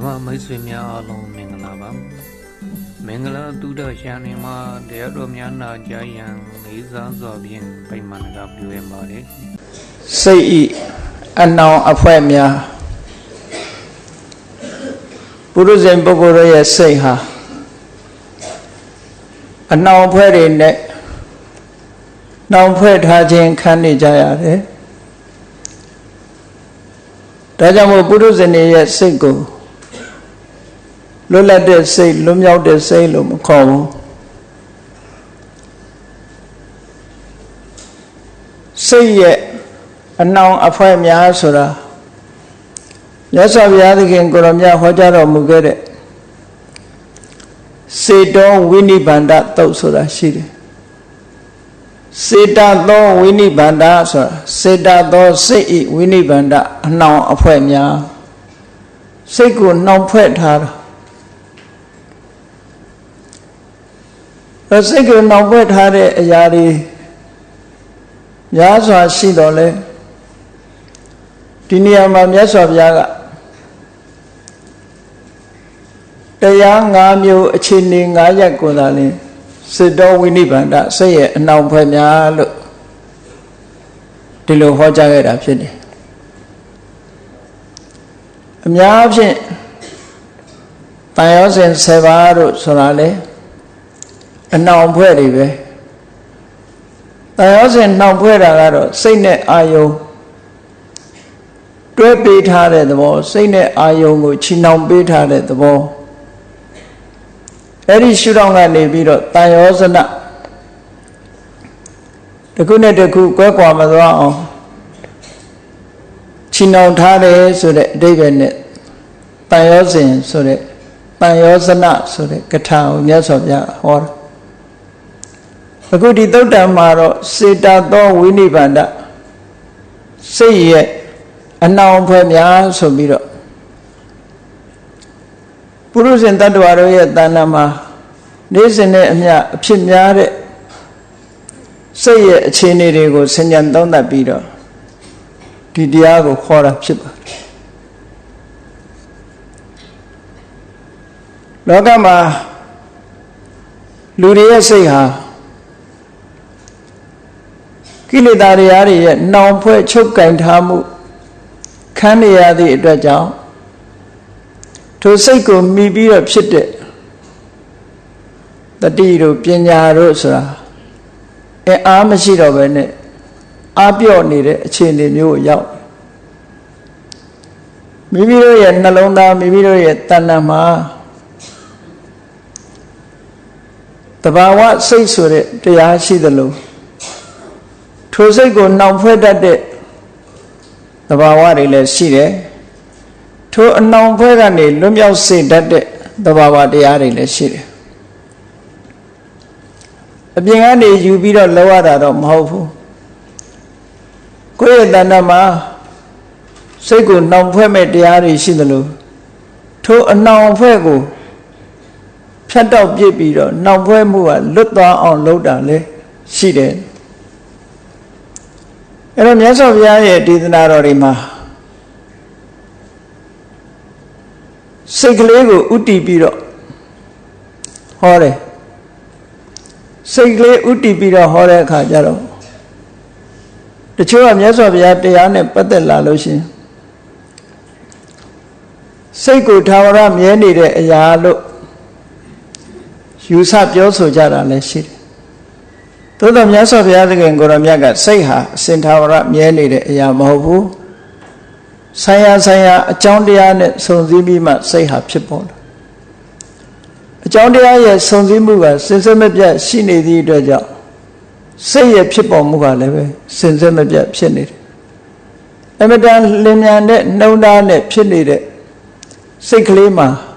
Dhamma Maisvimya Along Mingalabam Mingala Duda Shanima Deadomyana Jayan Liza Zobin Paimanaga Buembari Say Anna Afemia Buddhism Bogoraya say ha and now put in it now put Hajin Kandi Jaya Dajamo Buddhism yet say go Lola de say lum out de say lum call say yet and now Afemia Sura Yes, I have again Goromia Hojaro Mugere. Say don't Winnie Banda Tosura Shiri. Say that though Winnie Banda, say that though say Winnie Banda, now a poemia. Say good no pet her. The second no pet her a yari. Yasa Sidole. Tiniama Yes of Yaga. Young Amu Chini Naya Kodali, Sido Winibanda, say it now Pena look. Tilo Hojaga Pini. Amyabsi Payos and Sevaro Solale, and now Puerive. Payos and now Pueragaro, say net Ayo. Dwe beat hard at the wall, say net Ayo, which he now beat hard at the wall. Eri shuranga nebiro tayosana Takune taku kwekwa madwa Chinaw thare so that David net Tayosin so that Tayosana so that Katao Nyasabya or Akudi Dota Maro Sita Do Winibanda Say ye and now Pamya so biro Purus and Tadwaro Danama, Nation Amia, Pimyare, say a chini rego, Senyan Dona Bido, Didiago, Hora Chipa. Logama Luria say ha Kilidariari, now put choke and hamu, Kania the Dajao. To say go me be a pit the deed Pinya Rosa a armacy of an Abio needed a chain in you yaw. Maybe yet Nalona, maybe yet Tanama. The Bawa says so that they are see the low. To say go now for that day. The Bawa let's see there. To a non pegani, Lumia say that the Baba de Ari Leshire. A Biani, you be a lower at Mofu. Quay Danama say good non peme de Ari Sidalu. To a non pego Shut up, Jibido, non pemua, look down on Loda, she did. And a mess of Yaya did not orima. Siglego uti biro hore Sigle uti biro hore Kajaro. The children yes of Yatiane Patella Lucian Sego Tawara Mieni de Yalo Use up Yoso Jara Leshit. To the yes of Yadigan Goramiaga say ha, Saint Tawara Mieni de Yamovu. Saya a Jondia so Zimima say her chipon. A Jondia so Zimuga, since I'm a jet, she need the job. Say a chipon Muga leve, since I'm a jet, she need. Emadan Limianet, no danet, she need it. Say Klima.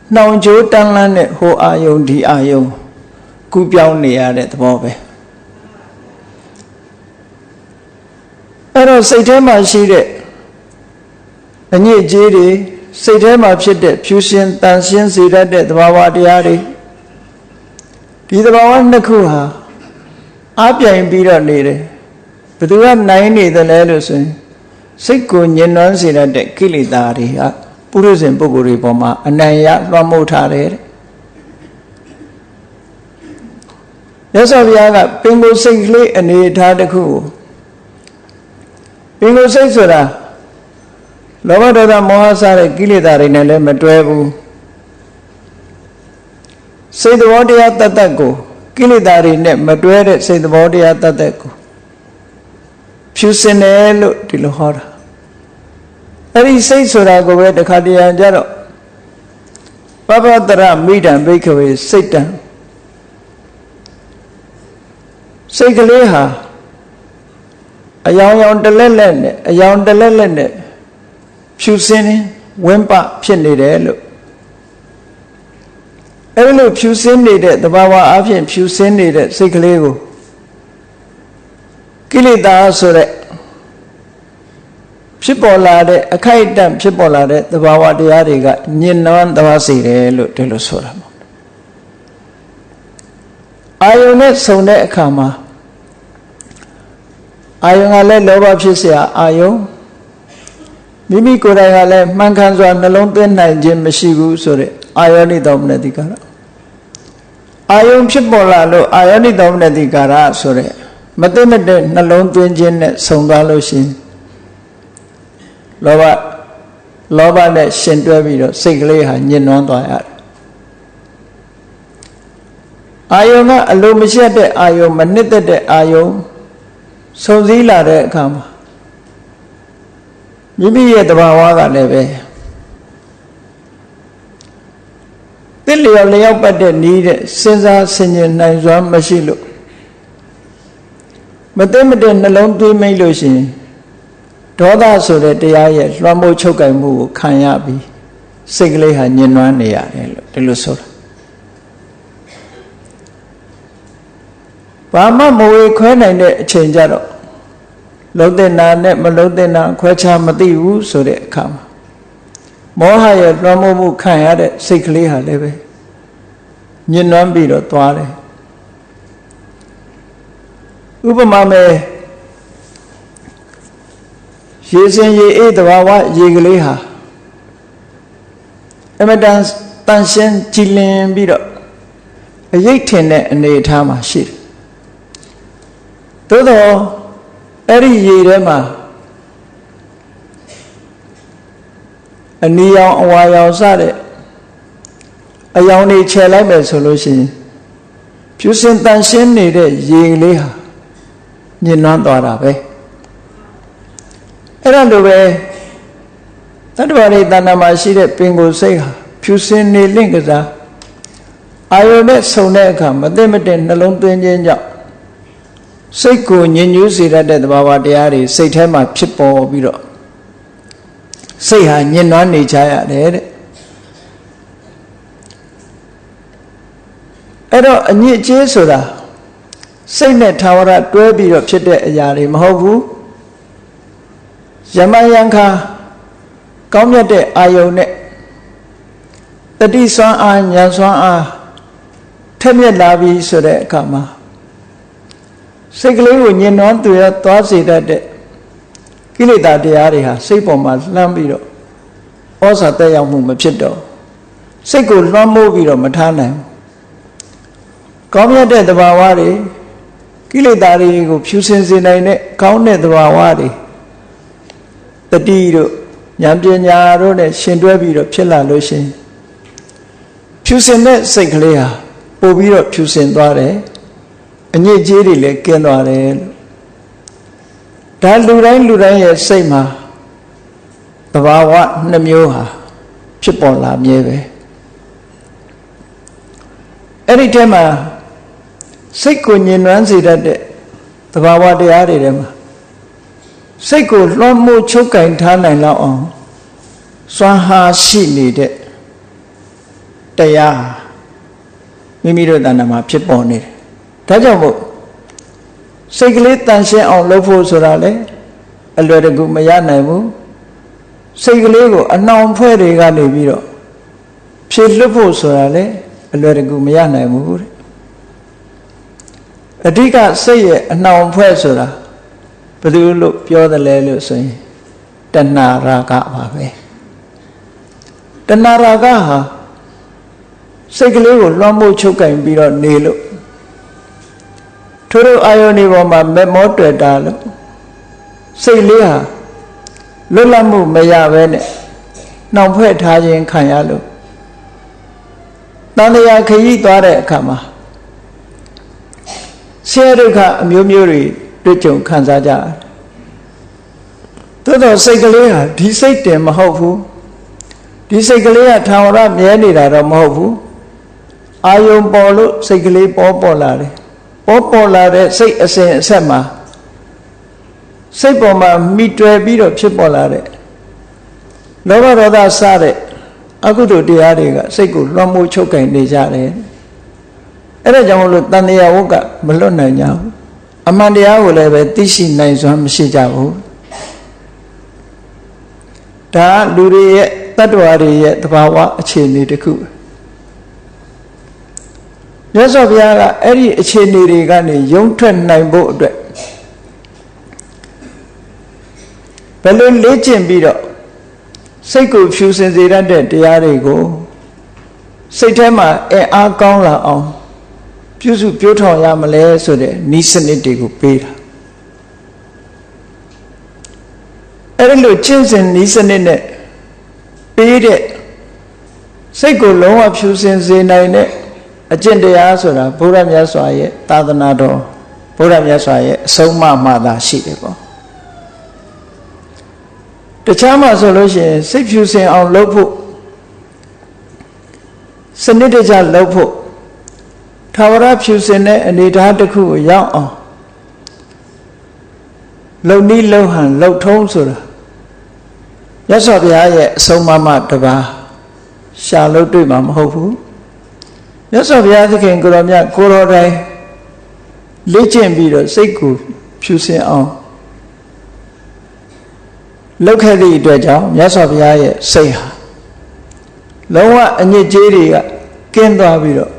Now Joe Tanlanet, who are you, the Ayo? Kupioni at the Bobby. I don't say to my she and ye jiri, say them up shit that Pusian, Tansian, see that the Bawa diari. Did the Bawan Nakuha? Apia in Bida lady. But you have 90 the Lelusin. Siku Yenon see that Kilidari. ပုရိသေပုဂ္ဂိုလ်တွေပေါ်မှာအနံ့ရလွှမ်းမိုးထားတယ်တဲ့မြတ်စွာဘုရားကပင်ကိုယ်စိတ်ကလေးအနေထားတစ်ခုကိုပင်ကိုယ်စိတ်ဆိုတာလောဘဒေါသမောဟစတဲ့ကိလေသာတွေနဲ့လည်းမတွဲဘူးစိတ်သဘောတရားတတ်တတ်ကိုကိလေသာတွေနဲ့မတွဲတဲ့စိတ်သဘောတရားတတ်တတ်ကိုဖြူစင်တယ်လို့ဒီလိုဟောတာအဲ့ဒီစိတ်ဆိုတာကိုပဲတခါတရံကြတော့ပပတရမိဒံဘိက္ခဝေစိတ်တံစိတ်ကလေးဟာအယောင်ယောင်တလက်လက်နဲ့အယောင်တလက်လက်နဲ့ဖြူစင်ဝင်းပဖြစ်နေတယ်လို့အဲ့လိုဖြူစင်နေတဲ့သဘာဝအဖြစ်ဖြူစင်နေတဲ့စိတ်ကလေးကိုကိလေသာဆိုတဲ့ဖြစ်ပေါ်လာတဲ့အခိုက်အတန့်ဖြစ်ပေါ်လာတဲ့သဘာဝတရားတွေကညှဉ်းနှွမ်းသွားစေတယ်လို့ဒီလိုဆိုတာပေါ့အာယုန်နဲ့ဆုံတဲ့အခါမှာအာယုန်ကလည်းလောဘဖြစ်เสียအာယုန်မိမိကိုယ်တိုင်ကလည်းမှန်ကန်စွာနှလုံးသွင်းနိုင်ခြင်းမရှိဘူးဆိုတဲ့အာယောနိသောမနတိကာရအာယုန်ဖြစ်ပေါ်လာလို့အာယောနိသောမနတိကာရဆိုတဲ့မသိမတဲ့နှလုံးသွင်းခြင်းနဲ့ဆုံသွားလို့ရှိရင်လောဘနဲ့ရှင်တွဲပြီးတော့စိတ်ကလေးဟာညှဉ်းနှွမ်းသွားရတယ်အာယုန်ကအလိုမရှိတဲ့အာယုန်မနစ်သက်တဲ့အာယုန်ဆုံစည်းလာတဲ့အခါမှာမိမိရဲ့တဘာဝကလည်းပဲတိလျော်လျောက်ပတ်တဲ့ဤတဲ့စဉ်းစားဆင်ခြင်နိုင်စွမ်းမရှိလို့မသိမတဲ့နှလုံးသွင်းမိလို့ရှိရင်ဒေါသဆိုတဲ့တရားရဲ့လွှမ်းမိုးချုပ်ကိုင်မှုကိုခံရပြီးစိတ်ကလေးဟာညှဉ်းနှွမ်းနေရတယ်လို့ဒီလိုဆိုတာဘာမှမဝေခွဲနိုင်တဲ့အချိန်ကြတော့လုံးတဲ့နာနဲ့မလုံးတဲ့နာခွဲခြားမသိဘူးဆိုတဲ့အခါမှာမောဟရဲ့လွှမ်းမိုးမှုခံရတဲ့စိတ်ကလေးဟာလည်းပဲညှဉ်းနှွမ်းပြီးတော့သွားတယ်ဥပမာမဲ့ရေစင်ရေအေးတဘာဝရေကလေးဟာအမတန်တန်ရှင်းကြည်လင်ပြီးတော့အရိပ်ထင်တဲ့အနေအထားမှာရှိတယ်သို့တော့အဲ့ဒီရေထဲမှာအနီရောင်အဝါရောင်စတဲ့အယောင်တွေခြယ်လိုက်မယ်ဆိုလို့ရှိရင်ဖြူစင်တန်ရှင်းနေတဲ့ရေကလေးဟာညှဉ်းနှွမ်းသွားတာပဲအဲ့ဒါလိုပဲတတ္တဝါတွေတဏ္ဍာမှာရှိတဲ့ပင်ကိုယ်စိတ်ဟာဖြူစင်နေလင့်ကစားအာယုန်နဲ့ဆုံတဲ့အခါမသိမတဲ့နှလုံးသွင်းခြင်းကြောင့်စိတ်ကိုညှဉ်းညူးစေတတ်တဲ့သဘာဝတရားတွေစိတ်ထဲမှာဖြစ်ပေါ်ပြီးတော့စိတ်ဟာညှဉ်းနှွမ်းနေကြရတယ်တဲ့အဲ့တော့အညစ်အကြေးဆိုတာစိတ်နဲ့ထာဝရတွဲပြီးတော့ဖြစ်တဲ့အရာတွေမဟုတ်ဘူးယမယံခါကောင်းမြတ်တဲ့အာယုန်နဲ့တတိစွမ်းအားဉာဏ်စွမ်းအားထက်မြက်လာပြီဆိုတဲ့အခါမှာစိတ်ကလေးကိုညှဉ်းနှွမ်းသူရသွားစေတတ်တဲ့ကိလေသာတရားတွေဟာစိတ်ပေါ်မှာလှမ်းပြီးတော့ဩဇာတက်ရောက်မှုမဖြစ်တော့စိတ်ကိုလွှမ်းမိုးပြီးတော့မထားနိုင်ဘူးကောင်းမြတ်တဲ့သဘာဝတွေကိလေသာတွေကိုဖြူစင်စေနိုင်တဲ့ကောင်းတဲ့သဘာဝတွေတတိတို့ဉာဏ်ပညာတို့နဲ့ရှင်တွဲပြီးတော့ဖြစ်လာလို့ရှိရင်ဖြူစင်တဲ့စိတ်ကလေးဟာပို့ပြီးတော့ဖြူစင်သွားတယ်အညစ်အကြေးတွေလည်းကင်းသွားတယ်လို့ဒါလူတိုင်းရဲ့စိတ်မှာသဘာဝနှမျိုးဟာဖြစ်ပေါ်လာမြဲပဲအဲ့ဒီထဲမှာစိတ်ကိုညှဉ်းနှွမ်းစေတတ်တဲ့သဘာဝတရားတွေထဲမှာစိတ်ကိုလွှမ်းမိုးချုပ်ကင်ထားနိုင်လောက်အောင်စွမ်းဟာရှိနေတဲ့တရားမိမိတို့တဏ္ဍာမှာဖြစ်ပေါ်နေတယ်ဒါကြောင့်မို့စိတ်ကလေးတန်ရှင်းအောင်လုပ်ဖို့ဆိုတာလေအလွယ်တကူမရနိုင်ဘူးစိတ်ကလေးကိုအနှောင်ဖွဲ့တွေကနေပြီးတော့ဖြည့်လွတ်ဖို့ဆိုတာလေအလွယ်တကူမရနိုင်ဘူးတဲ့အဓိကစိတ်ရဲ့အနှောင်ဖွဲ့ဆိုတာဘယ်သူလို့ပြောတယ်လဲလို့ဆိုရင်တဏှာရာဂပါပဲ တဏှာရာဂဟာစိတ်ကလေးကိုလွှမ်းမိုးချုပ်ကင်ပြီးတော့နေလို့ထို့အာယုန်ဒီပေါ်မှာမေမောတွေ့တာလို့စိတ်လေးဟာလွတ်လပ်မှုမရဘဲနဲ့နှောင်ဖွဲ့ထားခြင်းခံရလို့တန်တရားခရီးသွားတဲ့အခါမှာဆင်းရဲဒုက္ခအမျိုးမျိုးတွေတွေ့ကြုံခံစားကြတယ်သို့တော့စိတ်ကလေးဟာဒီစိတ်တင်မဟုတ်ဘူးဒီစိတ်ကလေးကထာဝရမြဲနေတာတော့မဟုတ်ဘူးအာယုံပေါ်လို့စိတ်ကလေးပေါ်လာတယ်ပေါ်လာတဲ့စိတ်အစဉ်အဆက်မှာစိတ်ပေါ်မှာမိတွယ်ပြီးတော့ဖြစ်ပေါ်လာတဲ့လောဘဒေါသစတဲ့အကုသိုလ်တရားတွေကစိတ်ကိုလွှမ်းမိုးချုပ်ကင်နေကြတယ်အဲ့ဒါကြောင့်မလို့တန်တရားဝတ်ကမလွတ်နိုင်ကြဘူးအမှန်တရားကိုလည်းပဲသိရှိနိုင်စွမ်းမရှိကြဘူးဒါလူတွေရဲ့တတ္တဝါတွေရဲ့သဘာဝအခြေအနေတစ်ခုမြတ်စွာဘုရားကအဲ့ဒီအခြေအနေတွေကနေရုန်းထွက်နိုင်ဖို့အတွက်ဘယ်လိုလေ့ကျင့်ပြီးတော့စိတ်ကိုဖြူစင်စေတတ်တဲ့တရားတွေကိုစိတ်ထဲမှာအားကောင်းလာအောင်ပြုစုပြောထောင်ရမလဲဆိုတဲ့ဤစနစ်တွေကိုပေးတာအဲ့ဒီလိုကျင့်စဉ်ဤစနစ်နဲ့ပေးတဲ့စိတ်ကိုလုံးဝဖြူစင်စေနိုင်တဲ့အကျင့်တရားဆိုတာဘုရားမြတ်စွာရဲ့သာသနာတော်ဘုရားမြတ်စွာရဲ့အဆုံးအမမှသာရှိတယ်ပေါ့တခြားမှာဆိုလို့ရှိရင်စိတ်ဖြူစင်အောင်လုပ်ဖို့စနစ်တကျလုပ်ဖို့ထာဝရဖြူစင်တဲ့အနေအထားတစ်ခုကိုရောက်အောင်လုံနည်းလုံဟန်လုံထုံးဆိုတာမြတ်စွာဘုရားရဲ့အဆုံးအမတစ်ပါးရှာလို့တွေ့မှာမဟုတ်ဘူးမြတ်စွာဘုရားသခင်ကိုရောမြတ်ကိုရောတိုင်းလေ့ကျင့်ပြီးတော့စိတ်ကိုဖြူစင်အောင်လောက်ခဲ့သည့်အတွက်ကြောင့်မြတ်စွာဘုရားရဲ့စိတ်ဟာလုံးဝအညစ်အကြေးတွေကကင်းသွားပြီးတော့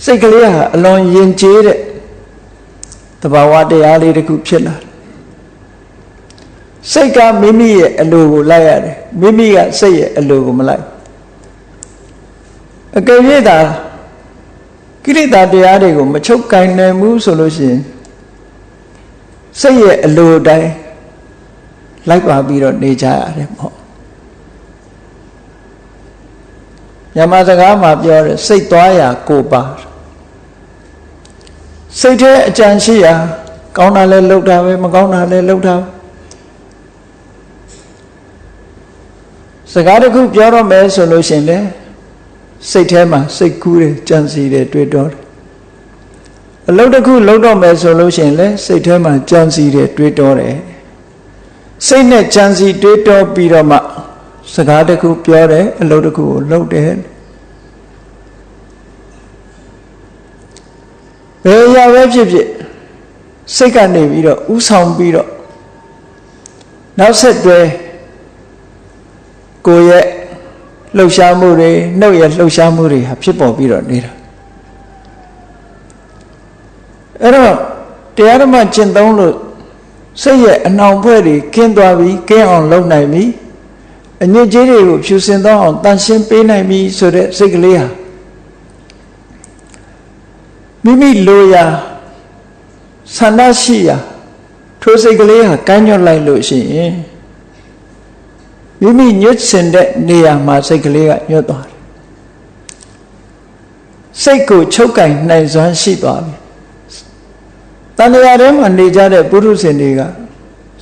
စိတ်ကလေးဟာအလွန်ယဉ်ကျေးတဲ့သဘာဝတရားလေးတစ်ခုဖြစ်လာတယ်စိတ်ကမိမိရဲ့အလိုကိုလိုက်ရတယ်မိမိကစိတ်ရဲ့အလိုကိုမလိုက်အကယ်၍သာကိလေသာတရားတွေကိုမချုပ်ကင်နိုင်ဘူးဆိုလို့ရှိရင်စိတ်ရဲ့အလိုတိုင်းလိုက်ပါပြီးတော့နေကြရတယ်ပေါ့မြန်မာစကားမှာပြောတယ်စိတ်သွားရာကိုပါစိတ်ထဲအကြံရှိရာကောင်းတာလည်းလုပ်တာပဲမကောင်းတာလည်းလုပ်တာစကားတစ်ခုပြောတော့မယ်ဆိုလို့ရှိရင်လည်းစိတ်ထဲမှာစိတ်ကူးတယ်ကြံစီတယ်တွေးတောတယ်အလုပ်တစ်ခုလုပ်တော့မယ်ဆိုလို့ရှိရင်လည်းစိတ်ထဲမှာကြံစီတယ်တွေးတောတယ်စိတ်နဲ့ကြံစီတွေးတောပြီးတော့မှစကားတစ်ခုပြောတယ်အလုပ်တစ်ခုကိုလုပ်တယ်ဘယ်ရာပဲဖြစ်ဖြစ်စိတ်ကနေပြီးတော့ဥဆောင်ပြီးတော့နောက်ဆက်တွဲကိုယ်ရဲ့လှုပ်ရှားမှုတွေနှုတ်ရဲ့လှုပ်ရှားမှုတွေဟာဖြစ်ပေါ်ပြီးတော့နေတာအဲ့တော့တရားဓမ္မကျင့်သုံးလို့စိတ်ရဲ့အနှောင်ဖွဲ့တွေကင်းသွားပြီကင်းအောင်လုပ်နိုင်ပြီအညစ်အကြေးတွေကိုဖြူစင်သွားအောင်တန်ရှင်းပေးနိုင်ပြီဆိုတဲ့စိတ်ကလေးဟာမိမိလိုရာဆန္ဒရှိရာထိုစိတ်ကလေးဟာကမ်းညွတ်လိုက်လို့ရှိရင်မိမိညွတ်စင်တဲ့နေရာမှာစိတ်ကလေးကညွတ်သွားတယ်စိတ်ကိုချုပ်ကင်နိုင်စွမ်းရှိသွားပြီတဏှာထဲမှာနေကြတဲ့ပုထုဇဉ်တွေက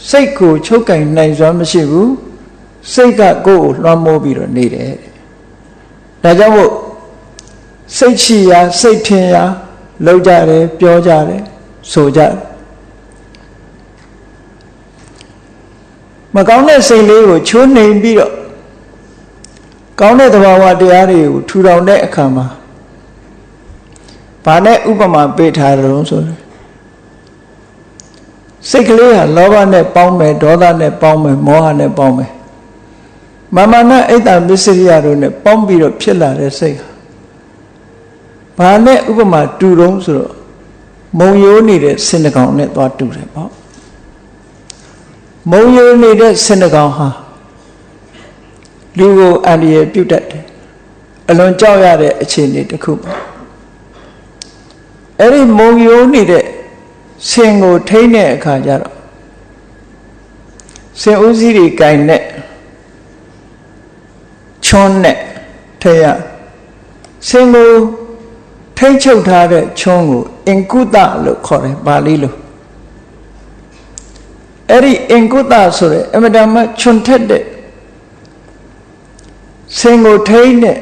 စိတ်ကိုချုပ်ကင်နိုင်စွမ်းမရှိဘူးစိတ်ကကိုယ်ကိုလွှမ်းမိုးပြီးတော့နေတယ်ဒါကြောင့်မို့စိတ်ရှိရာစိတ်ထင်ရာလောက်ကြတယ်ပြောကြတယ်ဆိုကြတယ်မကောင်းတဲ့စိတ်လေးကိုချိုးနှိမ်ပြီးတော့ကောင်းတဲ့သဘာဝတရားတွေကိုထူထောင်တဲ့အခါမှာဘာနဲ့ဥပမာပေးထားတယ်လို့ဆိုတယ်စိတ်ကလေးဟာလောဘနဲ့ပေါင်းမယ်ဒေါသနဲ့ပေါင်းမယ်မောဟနဲ့ပေါင်းမယ်မာမနအိတ်တမစ္စရိယတို့နဲ့ပေါင်းပြီးတော့ဖြစ်လာတဲ့စိတ်ဟာဘာနဲ့ဥပမာတူတုံးဆိုတော့မုံရိုးနေတဲ့စင်တကောင်နဲ့သွားတူတယ်ပေါ့မုံရိုးနေတဲ့စင်တကောင်ဟာ လူကိုအန္တရာယ်ပြုတတ်တယ်အလွန်ကြောက်ရတဲ့အခြေအနေတစ်ခုပါအဲ့ဒီမုံယိုးနေတဲ့ဆင်ကိုထိန်းတဲ့အခါကျတော့ဆင်ဦးစီးတွေကင်နဲ့ချွန်းနဲ့ထဲရဆင်ကိုထိန်းချုပ်ထားတဲ့ချွန်းကိုအင်ကုသလို့ခေါ်တယ်ပါဠိလိုအဲ့ဒီအင်ကုသဆိုတဲ့အမတမချွန်းထက်တဲ့ဆင်ကိုထိန်းတဲ့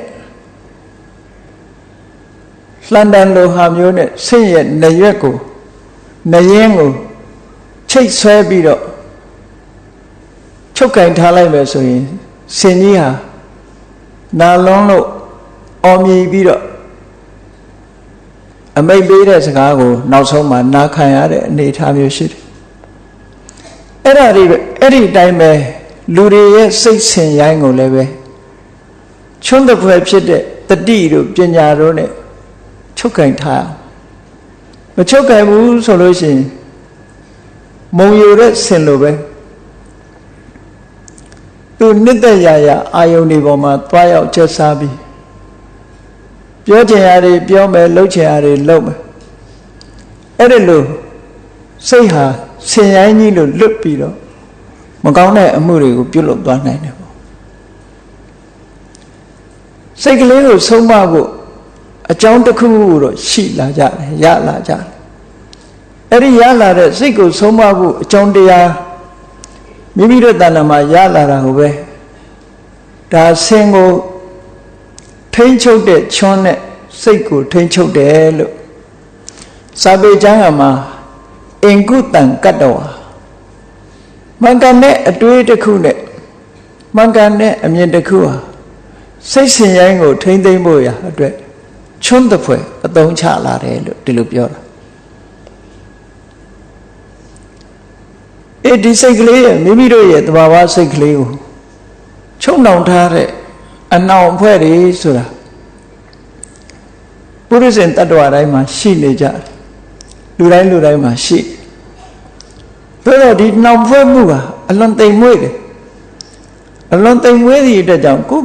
လှန်တန်လိုဟာမျိုးနဲ့ဆင့်ရဲ့နရွက်ကိုနရင်းကိုချိတ်ဆွဲပြီးတော့ချုပ်ကင်ထားလိုက်မယ်ဆိုရင်ဆင်ကြီးဟာနာလုံးလို့အော်မြည်ပြီးတော့အမိတ်ပေးတဲ့စကားကိုနောက်ဆုံးမှနားခံရတဲ့အနေအထားမျိုးရှိတယ်အဲ့ဒီအတိုင်းပဲလူတွေရဲ့စိတ်ဆင်ရိုင်းကိုလည်းပဲချွန်းတဲ့ဖွယ်ဖြစ်တဲ့တတိတို့ပညာတို့နဲ့ချုပ်ကင်ထားမချုပ်ကင်ဘူးဆိုလို့ရှိရင်မုံယိုတဲ့ဆင်လိုပဲသူနှစ်သက်ရာရာအာယုန်ဒီပေါ်မှာသွားရောက်ကျက်စားပြီးပြောချင်ရာတွေပြောမယ်လှုပ်ချင်ရာတွေလှုပ်မယ်အဲ့ဒီလိုစိတ်ဟာဆင်ရိုင်းကြီးလို့လွတ်ပြီးတော့မကောင်းတဲ့အမှုတွေကိုပြုလုပ်သွားနိုင်တယ်ပေါ့စိတ်ကလေးကိုဆုံးမဖို့အကြောင်းတစ်ခုခုတော့ရှိလာကြတယ်ရလာကြတယ်အဲ့ဒီရလာတဲ့စိတ်ကိုဆုံးမဖို့အကြောင်းတရားမိမိတို့တဏ္ဍာမှာရလာတာကိုပဲဒါဆင်ကိုထိမ့်ချုပ်တဲ့ချွန်းနဲ့စိတ်ကိုထိမ့်ချုပ်တယ်လို့စာပေကျမ်းမှာအင်ကုတံကတ္တဝါမှန်ကန်တဲ့အတွေးတစ်ခုနဲ့မှန်ကန်တဲ့အမြင်တစ်ခုဟာစိတ်ဆင်ရိုင်းကိုထိမ့်သိမ့်ဖို့ရအတွက်ချွန်းတဲ့ဖွယ်အသုံးချလာတယ်လို့ဒီလိုပြောတာဒီစိတ်ကလေးရဲ့မိမိတို့ရဲ့သဘာဝစိတ်ကလေးကိုချုပ်နှောင်ထားတဲ့အနှောင်အဖွဲ့တွေဆိုတာပုရိသေတ attva တိုင်းမှာရှိနေကြတယ်လူတိုင်းမှာရှိတယ်ဒါတော့ဒီနှောင်ဖွဲ့မှုကအလွန်သိမ်မွေ့တယ်အလွန်သိမ်မွေ့သည့်အတွက်ကြောင့်ကို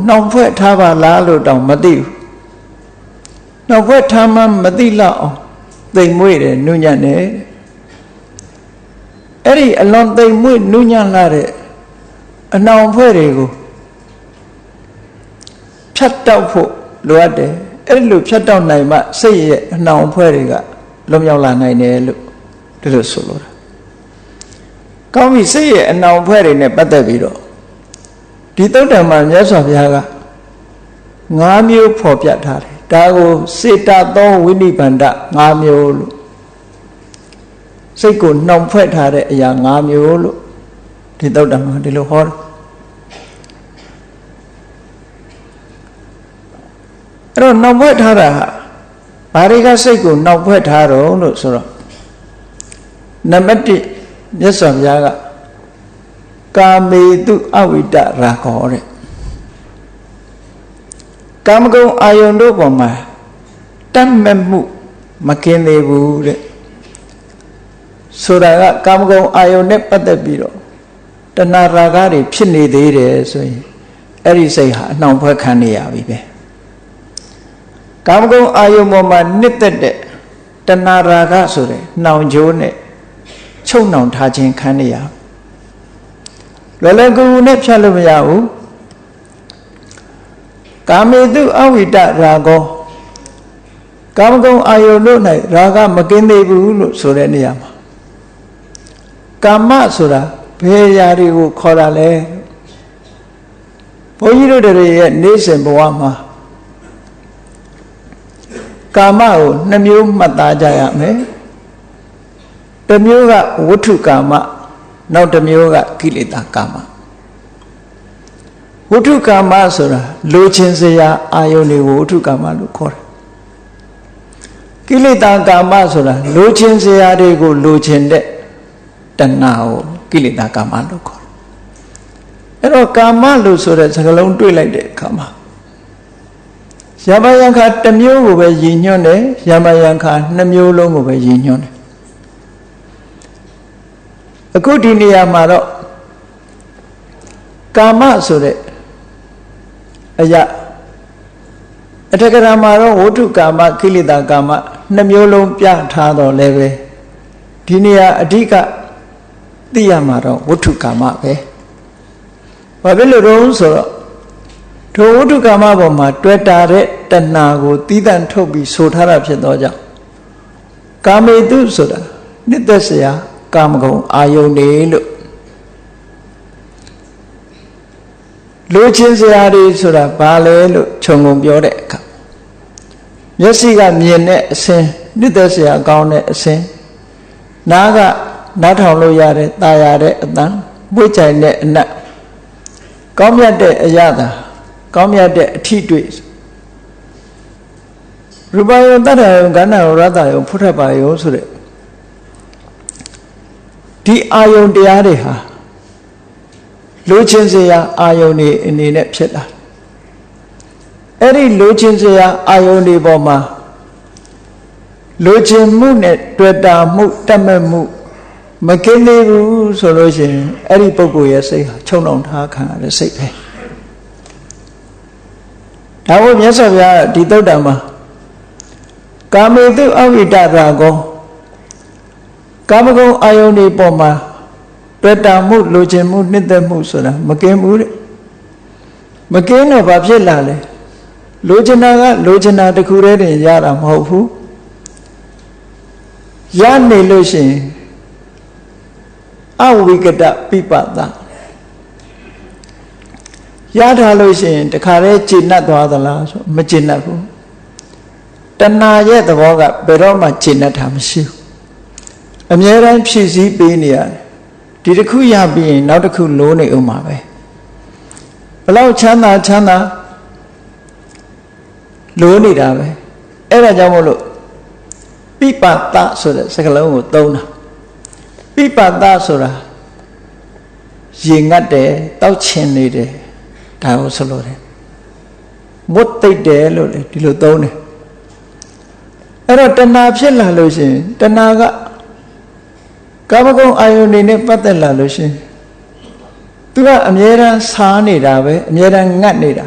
နှောင်ဖွဲ့ထားပါလားလို့တောင်မသိဘူးနှောင်ဖွဲ့ထားမှမသိလောက်အောင်သိမ်မွေ့တယ်နုညံ့တယ်အဲ့ဒီအလွန်သိမ်မွေ့နုညံ့လာတဲ့အနှောင်ဖွဲ့တွေကိုဖြတ်တောက်ဖို့လိုအပ်တယ်အဲ့လိုဖြတ်တောက်နိုင်မှစိတ်ရဲ့အနှောင်ဖွဲ့တွေကလွတ်မြောက်လာနိုင်တယ်လို့ဒီလိုဆိုလိုတာကောင်းပြီစိတ်ရဲ့အနှောင်ဖွဲ့တွေနဲ့ပတ်သက်ပြီးတော့ဒီသုတ်တံမှာမြတ်စွာဘုရားက5မျိုးဖော်ပြထားတယ်ဒါကိုစေတသောဝိနိဗ္ဗန္ဒ5မျိုးလို့စိတ်ကိုနှောင်ဖွဲ့ထားတဲ့အရာ5မျိုးလို့ဒီသုတ်တံမှာဒီလိုဟောတယ်အဲ့တော့နှောင်ဖွဲ့ထားတာဟာဘာတွေကစိတ်ကိုနှောင်ဖွဲ့ထားတော့လို့ဆိုတော့နံပါတ်1မြတ်စွာဘုရားကကာမေတုအဝိတရာဂောတဲ့ကာမဂုဏ်အာယုန်တို့ပေါ်မှာတတ်မဲ့မှုမကင်းသေးဘူးတဲ့ဆိုတာကကာမဂုဏ်အာယုန်နဲ့ပတ်သက်ပြီးတော့တဏှာရာဂတွေဖြစ်နေသေးတယ်ဆိုရင်အဲ့ဒီစိတ်ဟာအနှောင်ဖွဲ့ခံနေရပြီပဲကာမဂုဏ်အာယုန်ပေါ်မှာနှစ်သက်တဲ့တဏှာရာဂဆိုတဲ့နှောင်ကြိုးနဲ့ချုပ်နှောင်ထားခြင်းခံနေရလွယ်လွယ်ကူကူနဲ့ဖြတ်လို့မရဘူးကာမေတုအဝိတရာဂောကာမဂုဏ်အာယုန်တို့၌ရာဂမကင်းသေးဘူးလို့ဆိုတဲ့နေရာမှာကာမဆိုတာဘယ်အရာတွေကိုခေါ်တာလဲဘုန်းကြီးတို့တွေရဲ့နေ့စဉ်ဘဝမှာကာမကို2မျိုးမှတ်သားကြရမယ်တစ်မျိုးကဝဋ္ထုကာမနောက်တစ်မျိုးကကိလေသာကာမဝဋ္ထုကာမဆိုတာလိုချင်စရာအာယုန်တွေကိုဝဋ္ထုကာမလို့ခေါ်တယ်ကိလေသာကာမဆိုတာလိုချင်စရာတွေကိုလိုချင်တဲ့တဏှာကိုကိလေသာကာမလို့ခေါ်တယ်အဲ့တော့ကာမလို့ဆိုတဲ့စကားလုံးတွေ့လိုက်တဲ့အခါမှာယမယံခါတစ်မျိုးကိုပဲရည်ညွှန်းတယ်ယမယံခါ2မျိုးလုံးကိုပဲရည်ညွှန်းတယ်အခုဒီနေရာမှာတော့ကာမဆိုတဲ့ အရာအထက်ကရာမှာတော့ဝဋ္ထုကာမကိလေသာကာမနှစ်မျိုးလုံးပြထားတော့လည်းပဲဒီနေရာအဓိကသိရမှာတော့ဝဋ္ထုကာမပဲဘာဖြစ်လို့တော့ဆိုတော့ထိုဝဋ္ထုကာမပေါ်မှာတွေ့တာတဲ့တဏှာကိုသီးသန့်ထုတ်ပြီးဆိုထားတာဖြစ်တော့ကြောင့်ကာမေတုဆိုတာနှစ်သက်စရာကာမဂုဏ်အာယုန်တွေလို့လူချင်းစရာတွေဆိုတာဘာလဲလို့ခြုံငုံပြောတဲ့အခါမျက်စိကမြင်တဲ့အစင်းနှစ်သက်စရာကောင်းတဲ့အစင်းနားကနားထောင်လို့ရတဲ့ตาရတဲ့အတန်မွေးကြိုင်တဲ့အနတ်ကောင်းမြတ်တဲ့အရာသာကောင်းမြတ်တဲ့အထီးတွေ့ရူပယုံတတ္တယုံကဏ္ဍယုံရတ္တယုံဖုထပါယုံဆိုတဲ့ဒီအာယုန်တရားတွေဟာလိုချင်စရာအာယုန်တွေအနေနဲ့ဖြစ်လာအဲ့ဒီလိုချင်စရာအာယုန်တွေပေါ်မှာလိုချင်မှုနဲ့တွေ့တာမှုတတ်မဲ့မှုမကင်းသေးဘူးဆိုလို့ရှိရင်အဲ့ဒီပုဂ္ဂိုလ်ရဲ့စိတ်ဟာချုံနှောင်ထားခံရတဲ့စိတ်ပဲဒါမို့မြတ်စွာဘုရားဒီသုတ္တံမှာကာမေတုအဝိတရာကောကာမဂုဏ်အာယုန်တွေပေါ်မှာတွေ့တာမှုလိုချင်မှုနှစ်သက်မှုဆိုတာမကင်းဘူးတဲ့မကင်းတော့ဘာဖြစ်လာလဲလိုချင်တာကလိုချင်တာတစ်ခုတည်းတင်ရတာမဟုတ်ဘူးရနေလို့ရှိရင်အဝိကတပိပတရထားလို့ရှိရင်တခါတည်းကျေနပ်သွားသလားဆိုမကျေနပ်ဘူးတဏှာရဲ့သဘောကဘယ်တော့မှကျေနပ်တာမရှိဘူးအမြဲတမ်းဖြည့်ဆည်းပေးနေရတယ်ဒီတစ်ခုရပြီးရင်နောက်တစ်ခုလိုးနေဦးမှာပဲဘလောက်ချမ်းသာလိုးနေတာပဲအဲ့ဒါကြောင့်မို့လို့ပိပတဆိုတဲ့စကားလုံးကိုသုံးတာပိပတဆိုတာရေငတ်တယ်တောက်ချင်နေတယ်ဒါကိုဆိုလို့တယ်မွတ်သိပ်တယ်လို့လေဒီလိုသုံးတယ်အဲ့တော့တဏှာဖြစ်လာလို့ရှိရင်တဏှာကကာမဂုဏ်အာယုန်တွေနဲ့ပတ်သက်လာလို့ရှိရင်သူကအမြဲတမ်းစားနေတာပဲအမြဲတမ်းငတ်နေတာ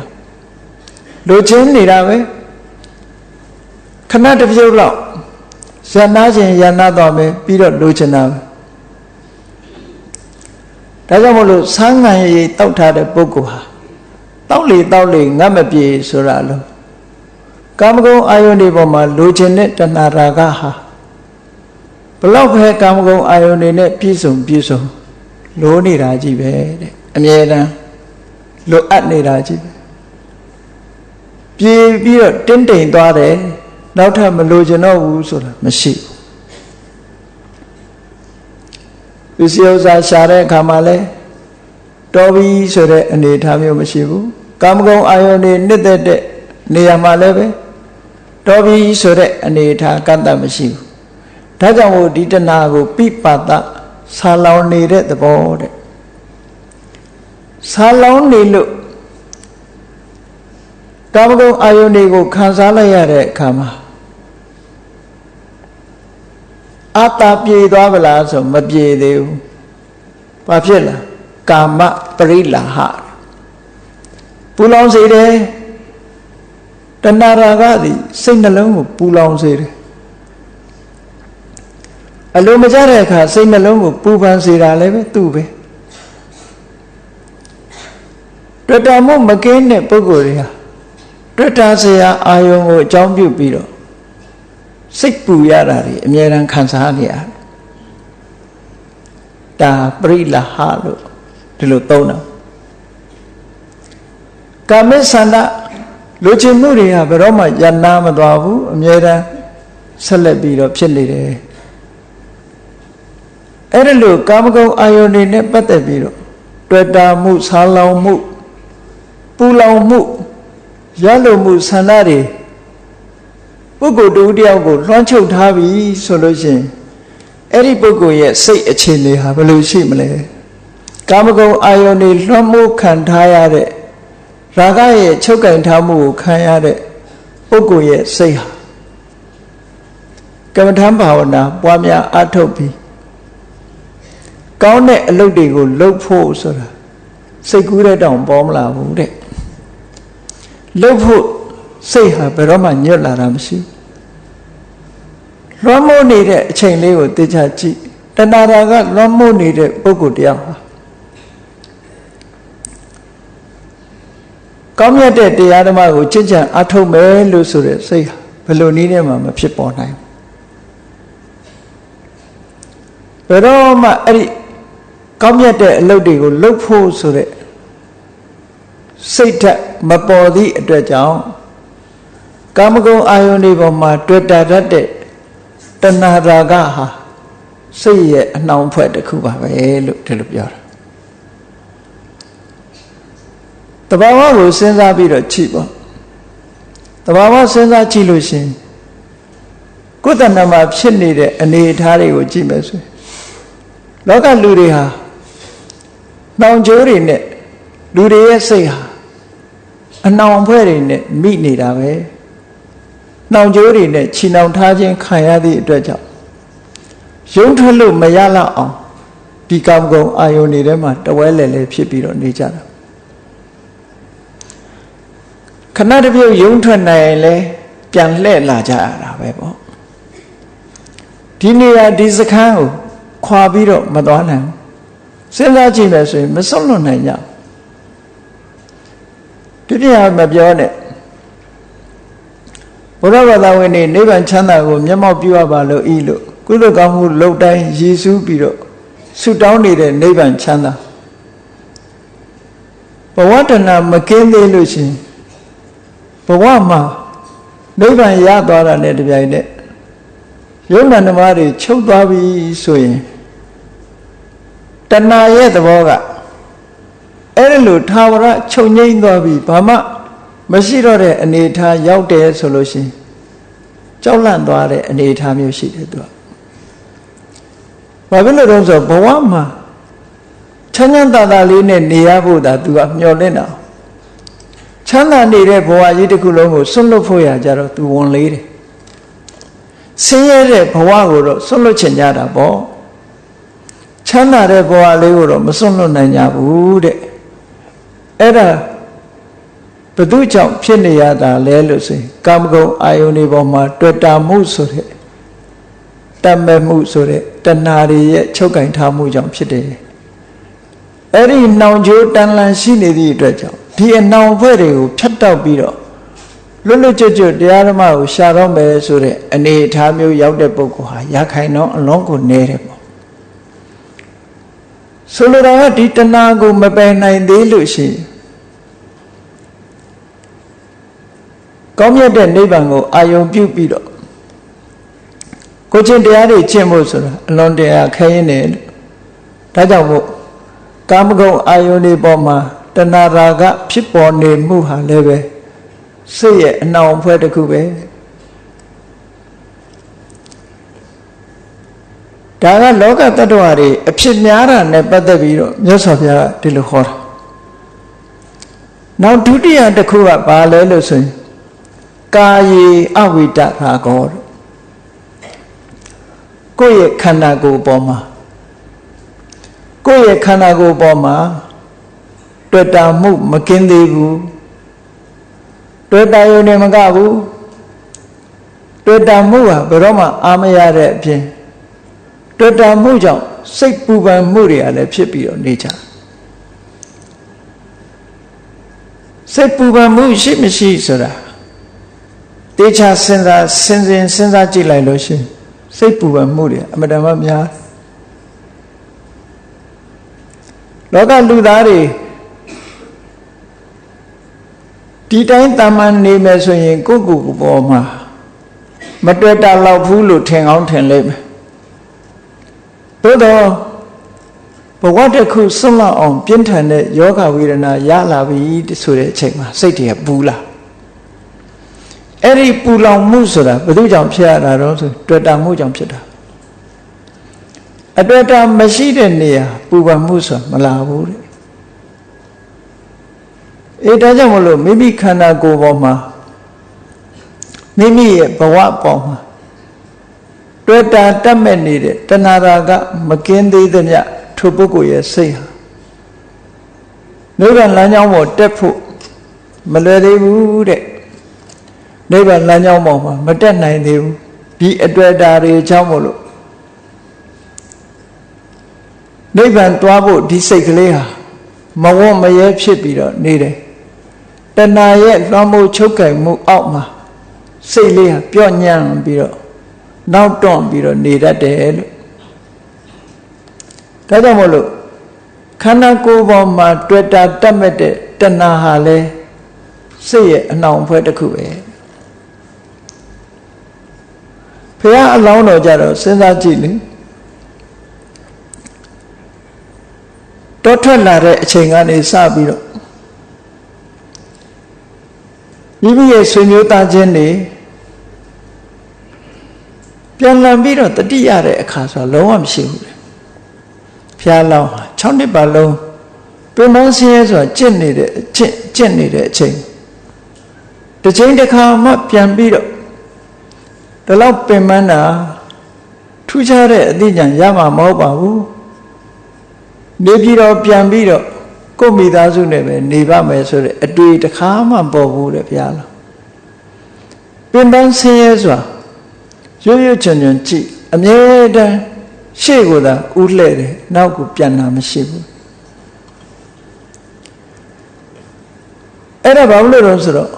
လိုချင်နေတာပဲခဏတစ်ပြုတ်လောက်ရနာခြင်းရနာတော့မယ်ပြီးတော့လိုချင်တာပဲဒါကြောင့်မို့လို့ဆန်းငံရိပ်တောက်ထားတဲ့ပုဂ္ဂိုလ်ဟာတောက်လေငတ်မပြေဆိုတာလို့ကာမဂုဏ်အာယုန်တွေပေါ်မှာလိုချင်တဲ့တဏှာရာဂဟာဘလောက်ပဲကာမဂုဏ်အာယုန်တွေနဲ့ပြည့်စုံလိုနေတာကြီးပဲတဲ့အမြဲတမ်းလိုအပ်နေတာကြီးပဲပြေးပြီးတော့တင်းတိမ်သွားတယ်နောက်ထပ်မလိုချင်တော့ဘူးဆိုတာမရှိဘူးပစ္စည်းဥစ္စာရှာတဲ့အခါမှာလဲတော်ပြီဆိုတဲ့အနေအထားမျိုးမရှိဘူးကာမဂုဏ်အာယုန်တွေနှစ်သက်တဲ့နေရာမှာလည်းပဲတော်ပြီဆိုတဲ့အနေအထားကန့်သတ်မရှိဘူးဒါကြောင့်မို့ဒီတဏှာကိုပိပတဆာလောင်နေတဲ့သဘောတဲ့ဆာလောင်နေလို့ကာမဂုဏ်အာယုန်တွေကိုခံစားလိုက်ရတဲ့အခါမှာအတ္တပြေသွားဗလားဆိုမပြေသေးဘူးဘာဖြစ်လဲကာမပရိလာဟပူလောင်စေတယ်တဏှာရာဂသည်စိတ်နှလုံးကိုပူလောင်စေတယ်အလိုမကျတဲ့အခါစိတ်နှလုံးကိုပူပန်စေတာလည်းပဲသူ့ပဲတွေ့တာမှုမကင်းတဲ့ပုဂ္ဂိုလ်တွေဟာတွေ့တာစရာအာယုံကိုအကြောင်းပြုပြီးတော့စိတ်ပူရတာတွေအမြဲတမ်းခံစားနေရတယ်ဒါပရိလဟလို့ဒီလိုသုံးတာကာမိသန္တာလူချင်းမှုတွေကဘယ်တော့မှယနာမသွားဘူးအမြဲတမ်းဆက်လက်ပြီးတော့ဖြစ်နေတယ်အဲ့ဒါလို့ကာမဂုဏ်အာယုန်တွေနဲ့ပတ်သက်ပြီးတော့တွေ့တာမှုဆာလောင်မှုပူလောင်မှုရလိုမှုဆန္ဒတွေပုဂ္ဂိုလ်တူတယောက်ကိုလွှမ်းခြုံထားပြီဆိုလို့ရှိရင်အဲ့ဒီပုဂ္ဂိုလ်ရဲ့စိတ်အခြေအနေဟာဘယ်လိုရှိမလဲကာမဂုဏ်အာယုန်တွေလွှမ်းမိုးခံထားရတဲ့ရာဂရဲ့ချုပ်ကင်ထားမှုကိုခံရတဲ့ပုဂ္ဂိုလ်ရဲ့စိတ်ဟာကမ္မထံဘာဝနာပွားများအားထုတ်ပြီးကောင်းတဲ့အလုပ်တွေကိုလုပ်ဖို့ဆိုတာစိတ်ကူးတဲ့တောင်ပေါ်မလာဘူးတဲ့ လုပ်ဖို့စိတ်ဟာဘယ်တော့မှညွတ်လာတာမရှိဘူးလွှမ်းမိုးနေတဲ့အချိန်လေးကိုသိချကြည့်တဏှာကလွှမ်းမိုးနေတဲ့ပုဂ္ဂိုလ်တရားဟာကောင်းမြတ်တဲ့တရားဓမ္မကိုချစ်ချံအားထုတ်မယ်လို့ဆိုတဲ့စိတ်ဟာဘယ်လိုနည်းနဲ့မှမဖြစ်ပေါ်နိုင်ဘယ်တော့မှအဲ့ဒီကောင်းမြတ်တဲ့အလုပ်တွေကိုလုပ်ဖို့ဆိုတဲ့စိတ်ဓာတ်မပေါ်သည့်အတွက်ကြောင့်ကာမဂုဏ်အာယုန်တွေပေါ်မှာတွေ့တာတတ်တဲ့တဏှာရာဂဟာစိတ်ရဲ့အနှောင်ဖွဲ့တစ်ခုပါပဲလို့ဒီလိုပြောတာတဘာဝကိုစဉ်းစားပြီးတော့ကြည့်ပေါ့တဘာဝစဉ်းစားကြည့်လို့ရှင်ကိုယ်တဏ္ဍာမှာဖြစ်နေတဲ့အနေအထားတွေကိုကြည့်မယ်ဆိုရင်လောကလူတွေဟာနှောင်ကြိုးတွေနဲ့လူတွေရဲ့စိတ်ဟာအနှောင်ဖွဲ့တွေနဲ့မိနေတာပဲနှောင်ကြိုးတွေနဲ့ခြိနှောင်ထားခြင်းခံရသည့်အတွက်ကြောင့်ရုံးထွက်လို့မရလောက်အောင်ဒီကာမဂုဏ်အာယုန်တွေထဲမှာတဝဲလဲလဲဖြစ်ပြီးတော့နေကြတာခဏတစ်ပြုတ်ရုံးထွက်နိုင်ရင်လဲပြန်လှည့်လာကြရတာပဲပေါ့ဒီနေရာဒီစခန်းကိုခွာပြီးတော့မသွားနိုင်ဘူးစဉ်းစားကြည့်မယ်ဆိုရင်မစွန့်လွတ်နိုင်ကြဘူးဒီပြဟာမပြောနဲ့ဘုရားဘာသာဝင်တွေနိဗ္ဗာန်ချမ်းသာကိုမျက်မှောက်ပြုရပါလို့ဤလို့ကုသိုလ်ကောင်းမှုလုပ်တိုင်းရည်စူးပြီးတော့ဆုတောင်းနေတဲ့နိဗ္ဗာန်ချမ်းသာဘဝတဏမကင်းသေးလို့ရှင်ဘဝမှာနိဗ္ဗာန်ရသွားတာနဲ့တပြိုင်နက်ယုံနာဓမ္မတွေချုပ်သွားပြီဆိုရင်တဏှာရဲ့သဘောကအဲ့ဒါလို့ထာဝရချုပ်ငိမ့်သွားပြီဘာမှမရှိတော့တဲ့အနေအထားရောက်တယ်ဆိုလို့ရှိရင်ကြောက်လန့်သွားတဲ့အနေအထားမျိုးရှိတယ်သူကဘာဖြစ်လို့လဲဆိုတော့ဘဝမှာချမ်းချမ်းသာသာလေးနဲ့နေရဖို့သာသူကမျှော်လင့်တာချမ်းသာနေတဲ့ဘဝကြီးတစ်ခုလုံးကိုဆွတ်လွတ်ဖို့ရကြတော့သူဝန်လေးတယ်ဆင်းရဲတဲ့ဘဝကိုတော့ဆွတ်လွတ်ချင်ကြတာပေါ့ချမ်းသာတဲ့ဘဝလေးကိုတော့မဆွတ်လွတ်နိုင်ကြဘူးတဲ့အဲ့ဒါဘု သူကြောင့်ဖြစ်နေရတာလဲလို့ဆိုရင်ကာမဂုဏ်အာယုန်တွေပေါ်မှာတွေ့တာမှုဆိုတဲ့တတ်မဲ့မှုဆိုတဲ့တဏှာတွေရဲ့ချုပ်ကင်ထားမှုကြောင့်ဖြစ်တယ်အဲ့ဒီနှောင်ကြိုးတန်လန်ရှိနေသည့်အတွက်ကြောင့်ဒီအနှောင်ဖွဲ့တွေကိုဖြတ်တောက်ပြီးတော့လွတ်လွတ်ကျွတ်ကျွတ်တရားဓမ္မကိုရှာတော့မယ်ဆိုတဲ့အနေအထားမျိုးရောက်တဲ့ပုဂ္ဂိုလ်ဟာရခိုင်တော့အလုံးကိုနေတယ်ပေါ့ဆိုလိုတာကဒီတဏှာကိုမပယ်နိုင်သေးလို့ရှိရင်ကောင်းမြတ်တဲ့နိဗ္ဗာန်ကိုအာယုံပြုပြီးတော့ကိုချင်းတရားတွေကျင့်ဖို့ဆိုတာအလွန်တရာခဲရင်တယ်လို့ဒါကြောင့်မို့ကာမဂုဏ်အာယုန်တွေပေါ်မှာတဏှာရာဂဖြစ်ပေါ်နေမှုဟာလည်းပဲစိတ်ရဲ့အနှောင်အဖွဲ့တစ်ခုပဲဒါကလောကတ attva တွေအဖြစ်များတာနဲ့ပတ်သက်ပြီးတော့မြတ်စွာဘုရားကဒီလိုခေါ်တာနောက်ဒုတိယတစ်ခုကဘာလဲလို့ဆိုရင်ကာယေအဝိတရာဂောကိုယ့်ရဲ့ခန္ဓာကိုယ်ပေါ်မှာကိုယ့်ရဲ့ခန္ဓာကိုယ်ပေါ်မှာတွေ့တာမှုမကင်းသေးဘူးတွေ့တာရုံနဲ့မကဘူးတွေ့တာမှုဟာဘယ်တော့မှအာမရတဲ့အပြင်တွေ့တာမှုကြောင့်စိတ်ပူပန်မှုတွေကလည်းဖြစ်ပြီးတော့နေကြစိတ်ပူပန်မှုရှိမရှိဆိုတာတေချာစဉ်းစားကြည့်လိုက်လို့ရှိရင်စိတ်ပူပန်မှုတွေအမှန်တမ်းများလောကလူသားတွေဒီတိုင်းတာမန်နေမယ်ဆိုရင်ကိုယ့်ကိုယ်ပေါ်မှာမတွေ့တာလောက်ဘူးလို့ထင်ကောင်းထင်လိမ့်မယ်သို့တော့ဘဝတစ်ခုဆွတ်လောက်အောင်ပြင်းထန်တဲ့ယောဂဝေဒနာရလာပြီဆိုတဲ့အချိန်မှာစိတ်တွေကပူလာအဲ့ဒီပူလောင်မှုဆိုတာဘယ်သူကြောင့်ဖြစ်ရတာတော့ဆိုတွေ့တာမှုကြောင့်ဖြစ်တာအတွေ့အတာမရှိတဲ့နေရာပူပန်မှုဆိုတာမလာဘူးတဲ့ဒါကြောင့်မလို့မိမိခန္ဓာကိုယ်ပေါ်မှာမိမိရဲ့ဘဝပေါ်မှာတွေ့တာတတ်မဲ့နေတဲ့တဏှာရာကမကင်းသေးသမျှထိုပုဂ္ဂိုလ်ရဲ့စိတ်ဟာနိဗ္ဗာန်လမ်းကြောင်းပေါ်တက်ဖို့ မလွယ်သေးဘူးတဲ့နိဗ္ဗာန်လမ်းကြောင်းပေါ်မှာမတက်နိုင်သေးဘူးဒီအတွေ့အတာတွေအကြောင်းမို့လို့နိဗ္ဗာန်သွားဖို့ဒီစိတ်ကလေးဟာမဝတ်မရဲဖြစ်ပြီးတော့နေတယ်တဏှာရဲ့လွှမ်းမိုးချုပ်ကင်မှုအောက်မှာစိတ်လေးဟာပြော့ညံ့ပြီးတော့နောက်တွန့်ပြီးတော့နေတတ်တယ်လို့ဒါကြောင့်မို့လို့ခန္ဓာကိုယ်ပေါ်မှာတွေ့တာတတ်မဲ့တဲ့တဏှာဟာလဲစိတ်ရဲ့အနှောင်ဖွဲ့တစ်ခုပဲဘုရားအလောင်းတော်ကြတော့စဉ်းစားကြည့်လေတောထွက်လာတဲ့အချိန်ကနေစပြီးတော့မိမိရဲ့ဆွေမျိုးသားချင်းတွေပြန်လည်ပြီးတော့တတိရတဲ့အခါဆိုလုံးဝမရှိဘူးလေဘုရားလောင်းဟာ6နှစ်ပတ်လုံးပြင်းပန်းဆင်းရဲဆိုတာကျင့်နေတဲ့အချိန်တစ်ချိန်တစ်ခါမှပြန်ပြီးတော့ဒီလောက်ပင်ပန်းတာထူးခြားတဲ့အသိဉာဏ်ရမှာမဟုတ်ပါဘူးနေပြီးတော့ပြန်ပြီးတော့ကိုယ့်မိသားစုနဲ့ပဲနေပါမယ်ဆိုတဲ့အတွေ့တစ်ခါမှပေါ်ဘူးတဲ့ဘုရားလောင်းပင်ပန်းဆင်းရဲဆိုတာရွရွချွန်ချွန်ကြည့်အမြဲတမ်းရှေ့ကိုသာဥလှဲ့တယ်နောက်ကိုပြန်လာမရှိဘူးအဲ့ဒါဘာလို့လဲဆိုတော့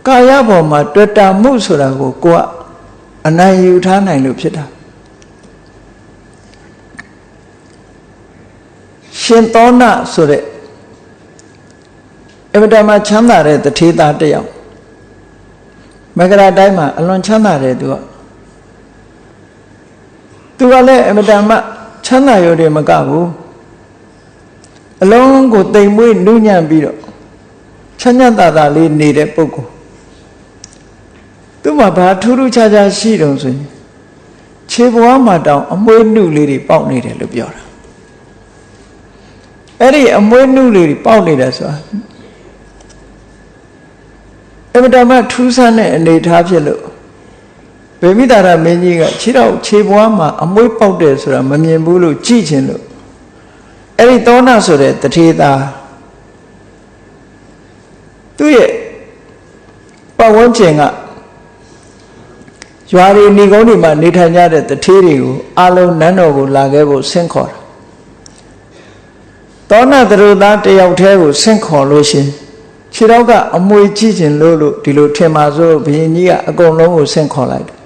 ကာယပေါ်မှာတွေ့တာမှုဆိုတာကိုကိုကအနိုင်ယူထားနိုင်လို့ဖြစ်တာရှင်သောဏဆိုတဲ့အမတမချမ်းသာတဲ့တထေသားတစ်ယောက်မကရာတိုင်းမှာအလွန်ချမ်းသာတယ်သူကလည်းအမတမချမ်းသာရုံတွေမကဘူးအလုံးကိုတိမ်မွေးနူးညံ့ပြီးတော့ချမ်းသာသာလေးနေတဲ့ပုဂ္ဂိုလ်သူ့မှာဘာထူးထူးခြားခြားရှိတုံဆိုရင်ခြေဘဝမှာတောင်အမွှေးနုလေးတွေပေါက်နေတယ်လို့ပြောတာအဲ့ဒီအမွှေးနုလေးတွေပေါက်နေတယ်ဆိုတာအမတမထူးဆန်းတဲ့အနေထားဖြစ်လို့ဗေမိတာရမင်းကြီးကခြေဘဝမှာအမွှေးပေါက်တယ်ဆိုတာမမြင်ဘူးလို့ကြည့်ချင်လို့အဲ့ဒီသောဏဆိုတဲ့တထေသားသူ့ရဲ့ပတ်ဝန်းကျင်ကရွာတွေနေကုန်းတွေမှာနေထိုင်ကြတဲ့တထေးတွေကိုအလုံးနန်းတော်ကိုလာခဲ့ဖို့ဆင့်ခေါ်တာသောဏသရုသားတယောက်တည်းကိုဆင့်ခေါ်လို့ရှင်ခြေတော့ကအမွေကြည့်ချင်လို့ဒီလိုထင်ပါဆိုဘုရင်ကြီးကအကုန်လုံးကိုဆင့်ခေါ်လိုက်တယ်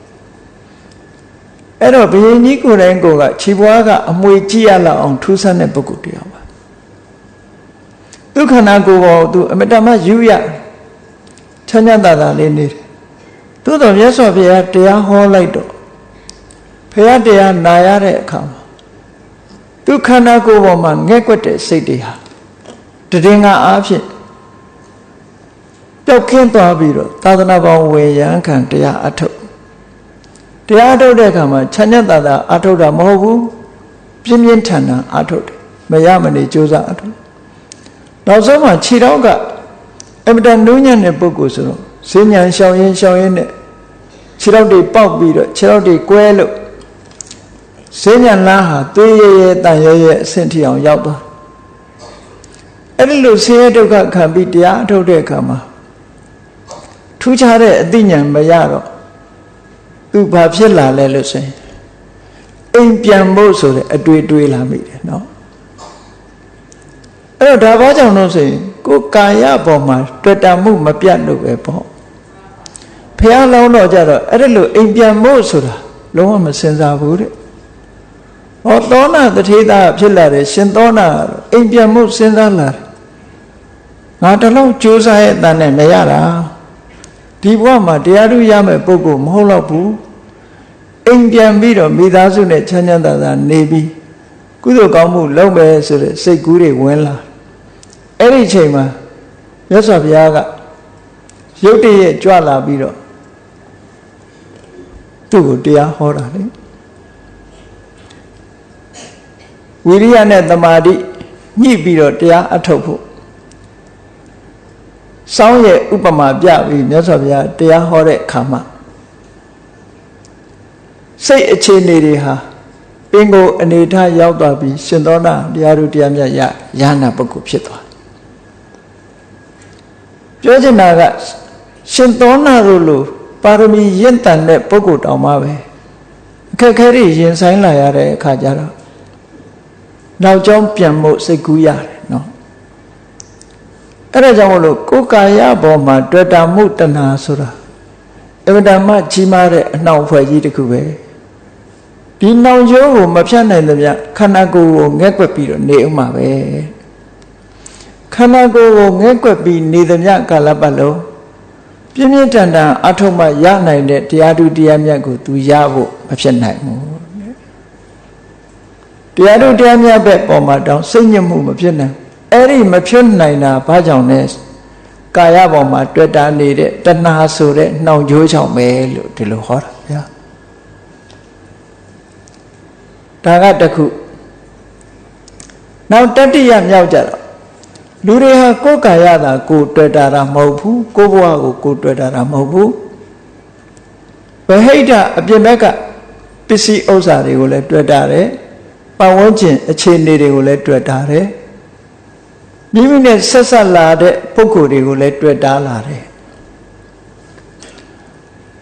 အဲ့တော့ဘုရင်ကြီးကိုယ်တိုင်ကိုကခြေဘွားကအမွေကြည့်ရလောက်အောင်ထူးဆန်းတဲ့ပုဂ္ဂိုလ်တယောက်ပါသူခန္ဓာကိုယ်ပေါ်သူအမတမယူရချမ်းသာသာလေးနေတယ်သို့တော်မြတ်စွာဘုရားတရားဟောလိုက်တော့ဘုရားတရားနာရတဲ့အခါမှာသူခန္ဓာကိုယ်ပေါ်မှာငဲ့ကွက်တဲ့စိတ်တွေဟာတည်ငါအားဖြင့်ပျောက်ကင်းသွားပြီးတော့သာသနာပေါင်းဝေယံခံတရားအထုတ်တဲ့အခါမှာချမ်းသာသာအထုတ်တာမဟုတ်ဘူးပြင်းပြင်းထန်ထန်အထုတ်တယ်မရမနေကြိုးစားအထုတ်နောက်ဆုံးမှာခြေတော့ကအမတန်နူးညံ့တဲ့ပုဂ္ဂိုလ်ဆိုတော့ဈဉ္ဉံရှောင်ရင်နဲ့ခြေတော့တွေပေါက်ပြီးတော့ခြေတော့တွေကွဲလို့ဈဉ္ဉံလမ်းဟာသွေးရဲတန်ရဲအဆင့်ထိအောင်ရောက်သွားအဲ့ဒီလိုဆင်းရဲဒုက္ခခံပြီးတရားအထုတ်တဲ့အခါမှာထူးခြားတဲ့အသိဉာဏ်မရတော့သူဘာဖြစ်လာလဲလို့ဆိုရင်အိမ်ပြန်ဖို့ဆိုတဲ့အတွေ့လာမိတယ်နော်အဲ့တော့ဒါဘာကြောင့်လို့ဆိုရင်ကိုယ်ကာယပေါ်မှာတွေ့တာမှုမပြတ်လို့ပဲပေါ့ဘုရားလောင်းတော့ကြတော့အဲ့ဒါလို့အိမ်ပြန်ဖို့ဆိုတာလုံးဝမစင်စားဘူးတဲ့ဟောသောဏတထေသားဖြစ်လာတယ်ရှင်သောဏအိမ်ပြန်ဖို့စဉ်းစားလာတယ်ငါတလုံးကြိုးစားရဲ့အတန်နဲ့မရတာဒီဘဝမှာတရားဓုရမယ်ပုဂ္ဂိုလ်မဟုတ်တော့ဘူးအိမ်ပြန်ပြီးတော့မိသားစုနဲ့ချမ်းသာသာနေပြီးကုသိုလ်ကောင်းမှုလုပ်မယ်ဆိုတဲ့စိတ်ကူးတွေဝင်လာအဲ့ဒီအချိန်မှာမြတ်စွာဘုရားကရုတ်တရက်ကြွလာပြီးတော့သူ့ကိုတရားဟောတာလေဝိရိယနဲ့သမာဓိညှိပြီးတော့တရားအထုတ်ဖို့စောင်းရဲ့ဥပမာပြပြီးမြတ်စွာဘုရားတရားဟောတဲ့အခါမှာစိတ်အခြေအနေတွေဟာပင်ကိုအနေထားရောက်သွားပြီးရှင်သောဏတရားတို့တရားမြတ်ရဟနာပုဂ္ဂိုလ်ဖြစ်သွား ပြောချင်တာကရှင်သောနာတို့လိုပါရမီရင့်တန်တဲ့ပုဂ္ဂိုလ်တောင်မှပဲအခက်အခဲတွေရင်ဆိုင်လာရတဲ့အခါကျတော့နောက်ကျောင်းပြန်ဖို့စိတ်ကူးရတယ်နော်အဲ့ဒါကြောင့်မလို့ကိုယ်ကာယဘောမှာတွေ့တာမှုတဏှာဆိုတာအဝတ္တမကြီးမားတဲ့အနှောင်ဖွဲ့ကြီးတစ်ခုပဲဒီနှောင်ကျိုးကိုမဖြတ်နိုင်သမျှခန္ဓာကိုယ်ကိုငဲ့ကွက်ပြီးတော့နေအောင်ပါပဲခန္ဓာကိုယ်ကိုငဲ့ကွက်ပြီးနေသမျှကာလပတ်လုံးပြင်းပြင်းထန်ထန်အထုံးမှရနိုင်တဲ့တရားသူတရားမြတ်ကိုသူရဖို့မဖြစ်နိုင်ဘူးတရားသူတရားမြတ်ပဲပေါ်မှာတောင်းစိတ်ညစ်မှုမဖြစ်နိုင်အဲ့ဒီမဖြစ်နိုင်တာဘာကြောင့်လဲကာယပေါ်မှာတွေ့တာနေတဲ့တဏှာဆိုတဲ့နှောင်ကြိုးကြောင့်ပဲလို့ဒီလိုဟောတာဗျာဒါကတခုနောက်တတိယမြောက်ကြတော့လူတွေဟာကိုယ်ကာယသာကိုယ်တွေ့တာမဟုတ်ဘူးကိုယ်ဘဝကိုကိုယ်တွေ့တာမဟုတ်ဘူးဗဟိတအပြင်ဘက်ကပစ္စည်းဥစ္စာတွေကိုလည်းတွေ့တာတယ်ပတ်ဝန်းကျင်အခြေအနေတွေကိုလည်းတွေ့တာတယ်မိမိနဲ့ဆက်ဆက်လာတဲ့ပုဂ္ဂိုလ်တွေကိုလည်းတွေ့တာလာတယ်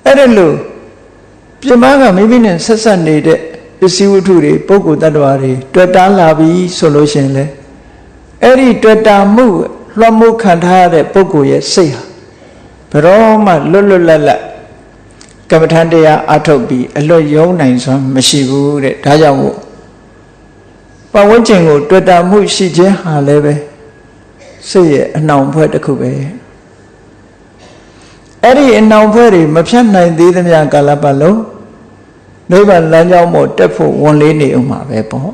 အဲ့ဒါလို့ပြင်ပကမိမိနဲ့ဆက်ဆက်နေတဲ့ပစ္စည်းဝတ္ထုတွေပုဂ္ဂိုလ်တ attva တွေတွေ့တာလာပြီဆိုလို့ရှိရင်လေအဲ့ဒီတွေ့တာမှုလွှမ်းမိုးခံထားရတဲ့ပုဂ္ဂိုလ်ရဲ့စိတ်ဟာဘယ်တော့မှလွတ်လွတ်လပ်လပ်ကမ္မထန်တရားအထုတ်ပြီးအလွတ်ယုံနိုင်စွမ်းမရှိဘူးတဲ့ဒါကြောင့်မို့ပတ်ဝန်းကျင်ကိုတွေ့တာမှုရှိခြင်းဟာလည်းပဲစိတ်ရဲ့အနှောင်ဖွဲ့တစ်ခုပဲအဲ့ဒီအနှောင်ဖွဲ့တွေမဖြတ်နိုင်သေးသမျှကာလပတ်လုံးနိဗ္ဗာန်လမ်းကြောင်းပေါ်တက်ဖို့ဝန်လေးနေအောင်မှာပဲပေါ့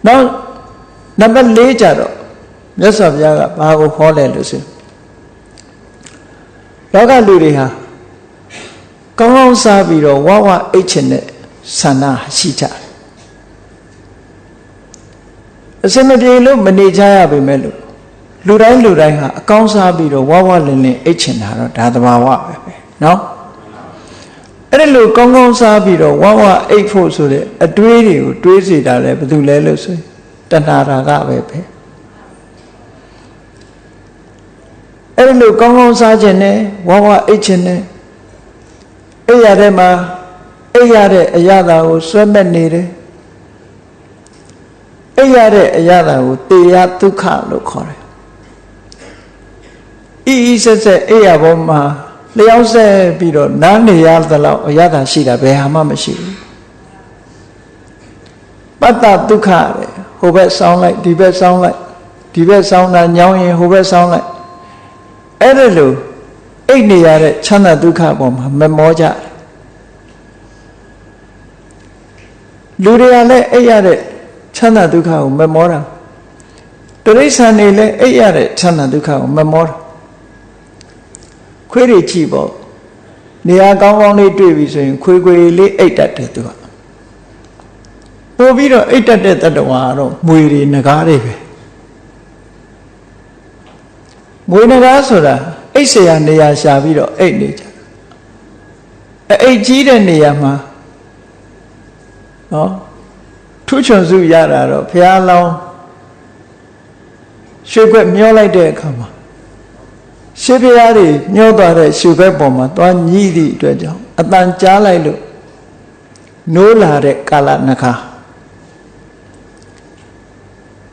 နောက်နံပါတ်၄ကြတော့မြတ်စွာဘုရားကဘာကိုဟောလဲလို့ဆိုလောကလူတွေဟာကောင်းကောင်းစားပြီးတော့ဝဝအိတ်ချင်တဲ့ဆန္ဒရှိကြတယ်အစမပြေလို့မနေကြရပါမယ်လို့လူတိုင်းဟာအကောင်းစားပြီးတော့ဝဝလင်းလင်းအိတ်ချင်တာတော့ဒါသဘာဝပဲနော်အဲ့ဒီလိုကောင်းကောင်းစားပြီးတော့ဝဝအိတ်ဖို့ဆိုတဲ့အတွေးတွေကိုတွေးစေတာလဲဘာလို့လဲလို့ဆိုရင်တဏှာရာဂပဲအဲ့ဒီလိုကောင်းကောင်းစားခြင်းနဲ့ဝဝအိတ်ခြင်းနဲ့အိတ်ရတဲ့မှာအိတ်ရတဲ့အရာသာကိုဆွဲမဲ့နေတယ်အိတ်ရတဲ့အရာသာကိုတေယဒုက္ခလို့ခေါ်တယ်ဤဆက်ဆက်အိတ်ရပေါ်မှာလျောက်ဆက်ပြီးတော့နားနေရသလောက်အရသာရှိတာဘယ်ဟာမှမရှိဘူးပတ္တဒုက္ခတဲ့ဟိုဘက်ဆောင်းလိုက်ဒီဘက်ဆောင်းလိုက်ဒီဘက်ဆောင်းတာညောင်းရင်ဟိုဘက်ဆောင်းလိုက်အဲ့ဒါလို့အိတ်နေရတဲ့ချမ်းသာဒုက္ခပေါ်မှာမမောကြလူတွေကလည်းအိတ်ရတဲ့ချမ်းသာဒုက္ခကိုမမောတာတိရစ္ဆာန်တွေလည်းအိတ်ရတဲ့ချမ်းသာဒုက္ခကိုမမောတာခွေးတွေကြည့်ပေါ့နေရာကောင်းကောင်းလေးတွေ့ပြီဆိုရင်ခွေးလေးအိတ်တတ်တယ်သူကပို့ပြီးတော့အိတ်တတ်တဲ့တတ္တဝါတော့မွေတွေငကားတွေပဲမွေငကားဆိုတာအိတ်เสียနေရာရှာပြီးတော့အိတ်နေကြအိတ်ကြီးတဲ့နေရာမှာနော်ထူးချွန်စုရတာတော့ဘုရားလောင်းရွှေခွက်မျောလိုက်တဲ့အခါမှာရှေးဘုရားတွေညှောသွားတဲ့ရွှေခွက်ပေါ်မှာသွားညှိသည့်အတွက်ကြောင့်အတန်ကြားလိုက်လို့နိုးလာတဲ့ကာလနှခါ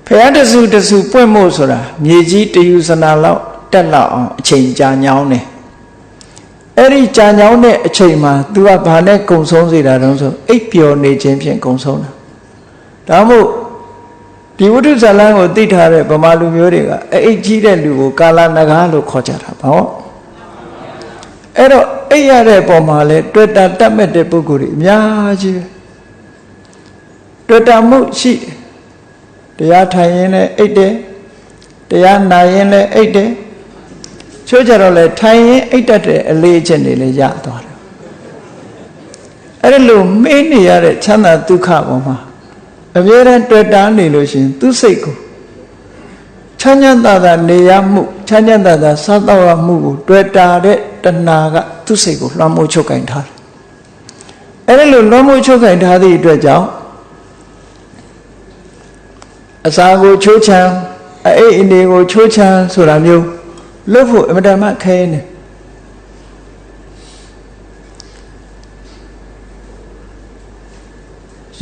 ဘုရားတဆူပွင့်မို့ဆိုတာမြေကြီးတယူစနာလောက်တက်လောက်အောင်အချိန်ကြာညောင်းတယ်အဲ့ဒီကြာညောင်းတဲ့အချိန်မှာ तू ကဘာနဲ့ကုံဆုံးစေတာတုံးဆိုအိပ်ပျော်နေခြင်းဖြင့်ကုံဆုံးတာဒါမို့ဒီဝိတုဇာလံကိုသိထားတဲ့ဗမာလူမျိုးတွေကအိတ်ကြီးတဲ့လူကိုကာလနဂါလို့ခေါ်ကြတာပေါ့အဲ့တော့အိပ်ရတဲ့ပုံမှာလဲတွေ့တာတတ်မဲ့တဲ့ပုဂ္ဂိုလ်တွေအများကြီးတွေ့တာမှုရှိတရားထိုင်ရင်လည်းအိတ်တယ်တရားနာရင်လည်းအိတ်တယ်ချို့ကြတော့လဲထိုင်ရင်အိတ်တတ်တဲ့အလေးအကျင့်တွေလည်းရသွားတယ်အဲ့ဒါလို့မေးနေရတဲ့ချမ်းသာဒုက္ခပေါ်မှာအမြဲတမ်းတွေ့တာနေလို့ရှိရင်သူ့စိတ်ကိုချမ်းသာနေရမှုချမ်းသာစားတော့ရမှုကိုတွေ့တာတဲ့တဏှာကသူ့စိတ်ကိုလွှမ်းမိုးချုပ်ကင်ထားတယ်အဲ့ဒါလို့လွှမ်းမိုးချုပ်ကင်ထားသည့်အတွက်ကြောင့် အစာကိုချိုးချမ်းအိတ်အနေကိုချိုးချမ်းဆိုတာမျိုးလုပ်ဖို့အမတန်မှခဲနေ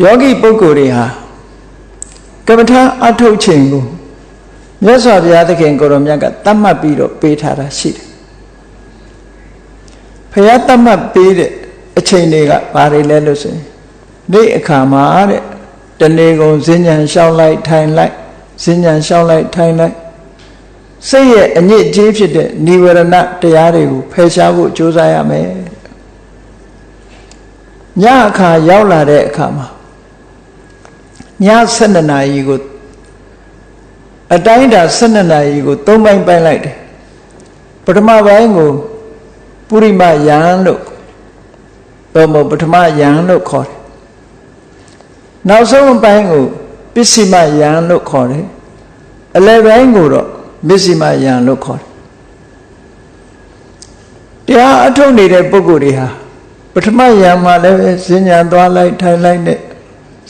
ယောဂီပုဂ္ဂိုလ်တွေဟာကမ္မထာအထုတ်ခြင်းကိုမြတ်စွာဘုရားသခင်ကိုယ်တော်မြတ်ကတတ်မှတ်ပြီးတော့ပေးထားတာရှိတယ်ဘုရားတတ်မှတ်ပေးတဲ့အချိန်တွေကဘာတွေလဲလို့ဆိုရင်နေ့အခါမှာတဲ့တနေ့ကုန်ဈဉ္ဉံလျှောက်လိုက်ထိုင်လိုက်ဈဉ္ဉံလျှောက်လိုက်ထိုင်လိုက်စိတ်ရဲ့အညစ်အကြေးဖြစ်တဲ့និဝရဏတရားတွေကိုဖယ်ရှားဖို့ကြိုးစားရမယ်ညအခါရောက်လာတဲ့အခါမှာည12နာရီကိုအတိုင်းတာ12နာရီကို3ပိုင်းပိုင်းလိုက်တယ်ပထမပိုင်းကိုပုရိမယံလို့တော့မပထမယံလို့ခေါ်တယ်နောက်ဆုံးပိုင်းကိုပစ္စည်းမယံလို့ခေါ်တယ်အလယ်ပိုင်းကိုတော့ပစ္စည်းမယံလို့ခေါ်တယ်တရားအထုတ်နေတဲ့ပုဂ္ဂိုလ်တွေဟာပထမယံမှာလည်းဈဉ္ဉံသွားလိုက်ထိုင်လိုက်နဲ့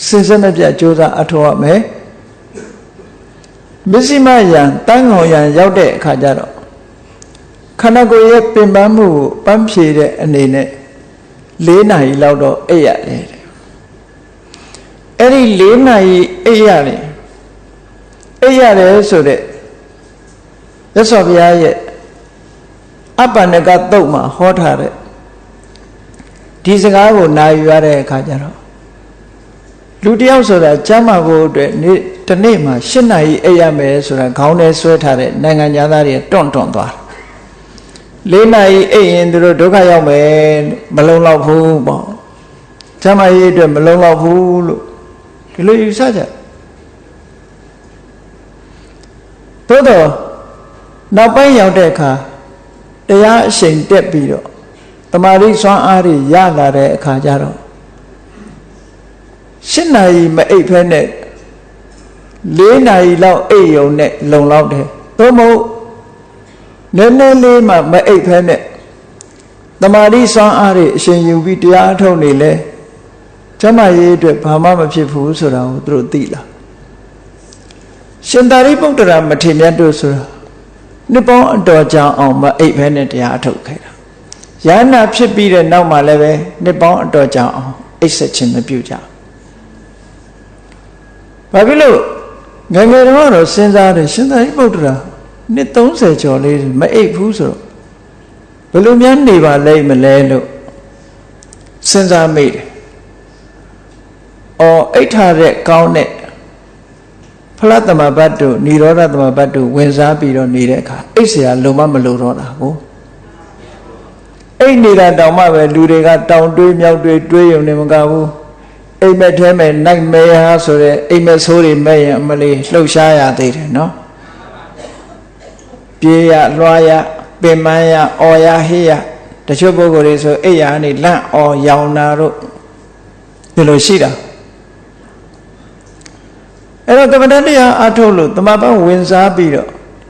စဉ်ဆက်မပြတ်ကြိုးစားအထောက်ရမယ်မစ္စည်းမယံတန်းကောင်ယံရောက်တဲ့အခါကျတော့ခန္ဓာကိုယ်ရဲ့ပင်ပန်းမှုကိုပန်းဖြေတဲ့အနေနဲ့4နာရီလောက်တော့အိပ်ရတယ်အဲ့ဒီ4နာရီအိပ်ရတယ်ဆိုတဲ့မြတ်စွာဘုရားရဲ့အပ္ပန္နကသုတ်မှာဟောထားတဲ့ဒီစကားကိုနာယူရတဲ့အခါကျတော့လူတယောက်ဆိုတာကျမ်းမာဖို့အတွက်ဒီနေ့မှာ7နာရီအိပ်ရမယ်ဆိုတာခေါင်းထဲဆွဲထားတဲ့နိုင်ငံသားတွေတွန့်သွား4နာရီအိပ်ရင်သူတို့ဒုက္ခရောက်မယ်မလုံလောက်ဘူးပေါ့ကျမ်းမာရေးအတွက်မလုံလောက်ဘူးလို့ဒီလိုယူဆကြသို့တော့နောက်ပိုင်းရောက်တဲ့အခါတရားအရှိန်တက်ပြီးတော့တမာရိစွမ်းအားတွေရလာတဲ့အခါကျတော့7နာရီမအိပ်ဖဲနဲ့4နာရီလောက်အိပ်ရုံနဲ့လုံလောက်တယ်သို့မဟုတ်နည်းနည်းလေးမှမအိပ်ဖဲနဲ့တမာရိစွမ်းအားတွေအရှင်ယူပြီးတရားအထုတ်နေလဲကျမ်းမာရေးအတွက်ဘာမှမဖြစ်ဘူးဆိုတာကိုသူတို့သိလာရှင်သာရိပုတ္တရာမထေရမြတ်တို့ဆိုတာနှစ်ပေါင်းအတော်ကြာအောင်မအိပ်ဖဲနဲ့တရားအထုတ်ခဲ့တာယန္နာဖြစ်ပြီးတဲ့နောက်မှာလည်းပဲနှစ်ပေါင်းအတော်ကြာအောင်အိပ်ဆက်ခြင်းမပြုကြဘာဖြစ်လို့ငယ်ငယ်တော့စဉ်းစားတယ်ရှင်သာရိပုတ္တရာနှစ်30ကျော်လေးမအိပ်ဘူးဆိုတော့ဘယ်လိုများနေပါလိမ့်မလဲလို့စဉ်းစားမိတယ်အိတ်ထားတဲ့ကောင်းတဲ့ဖလားသမဘတ်တို့និရောဓသမဘတ်တို့ဝင်စားပြီးတော့နေတဲ့အခါအိတ်เสียလုံမလို့တော့တာကိုအိတ်နေတာတောင်မှပဲလူတွေကတောင်တွေးမြောက်တွေးရုံနဲ့မကဘူးအိမ်မက်ထဲမဲ့နိုင်မဲဟာဆိုတဲ့အိမ်မက်ဆိုးတွေမဲ့ရင်အမလေးလှုပ်ရှားရသေးတယ်နော်ပြေးရလွှားရပင်မရအော်ရဟေးရတချို့ပုဂ္ဂိုလ်တွေဆိုအိတ်ရနေလန့်အော်ရောင်နာတို့ဒီလိုရှိတာအဲ့တော့ကမ္မဋ္ဌာန်းတရားအထုတ်လို့တမပန်းဝင်စားပြီးတော့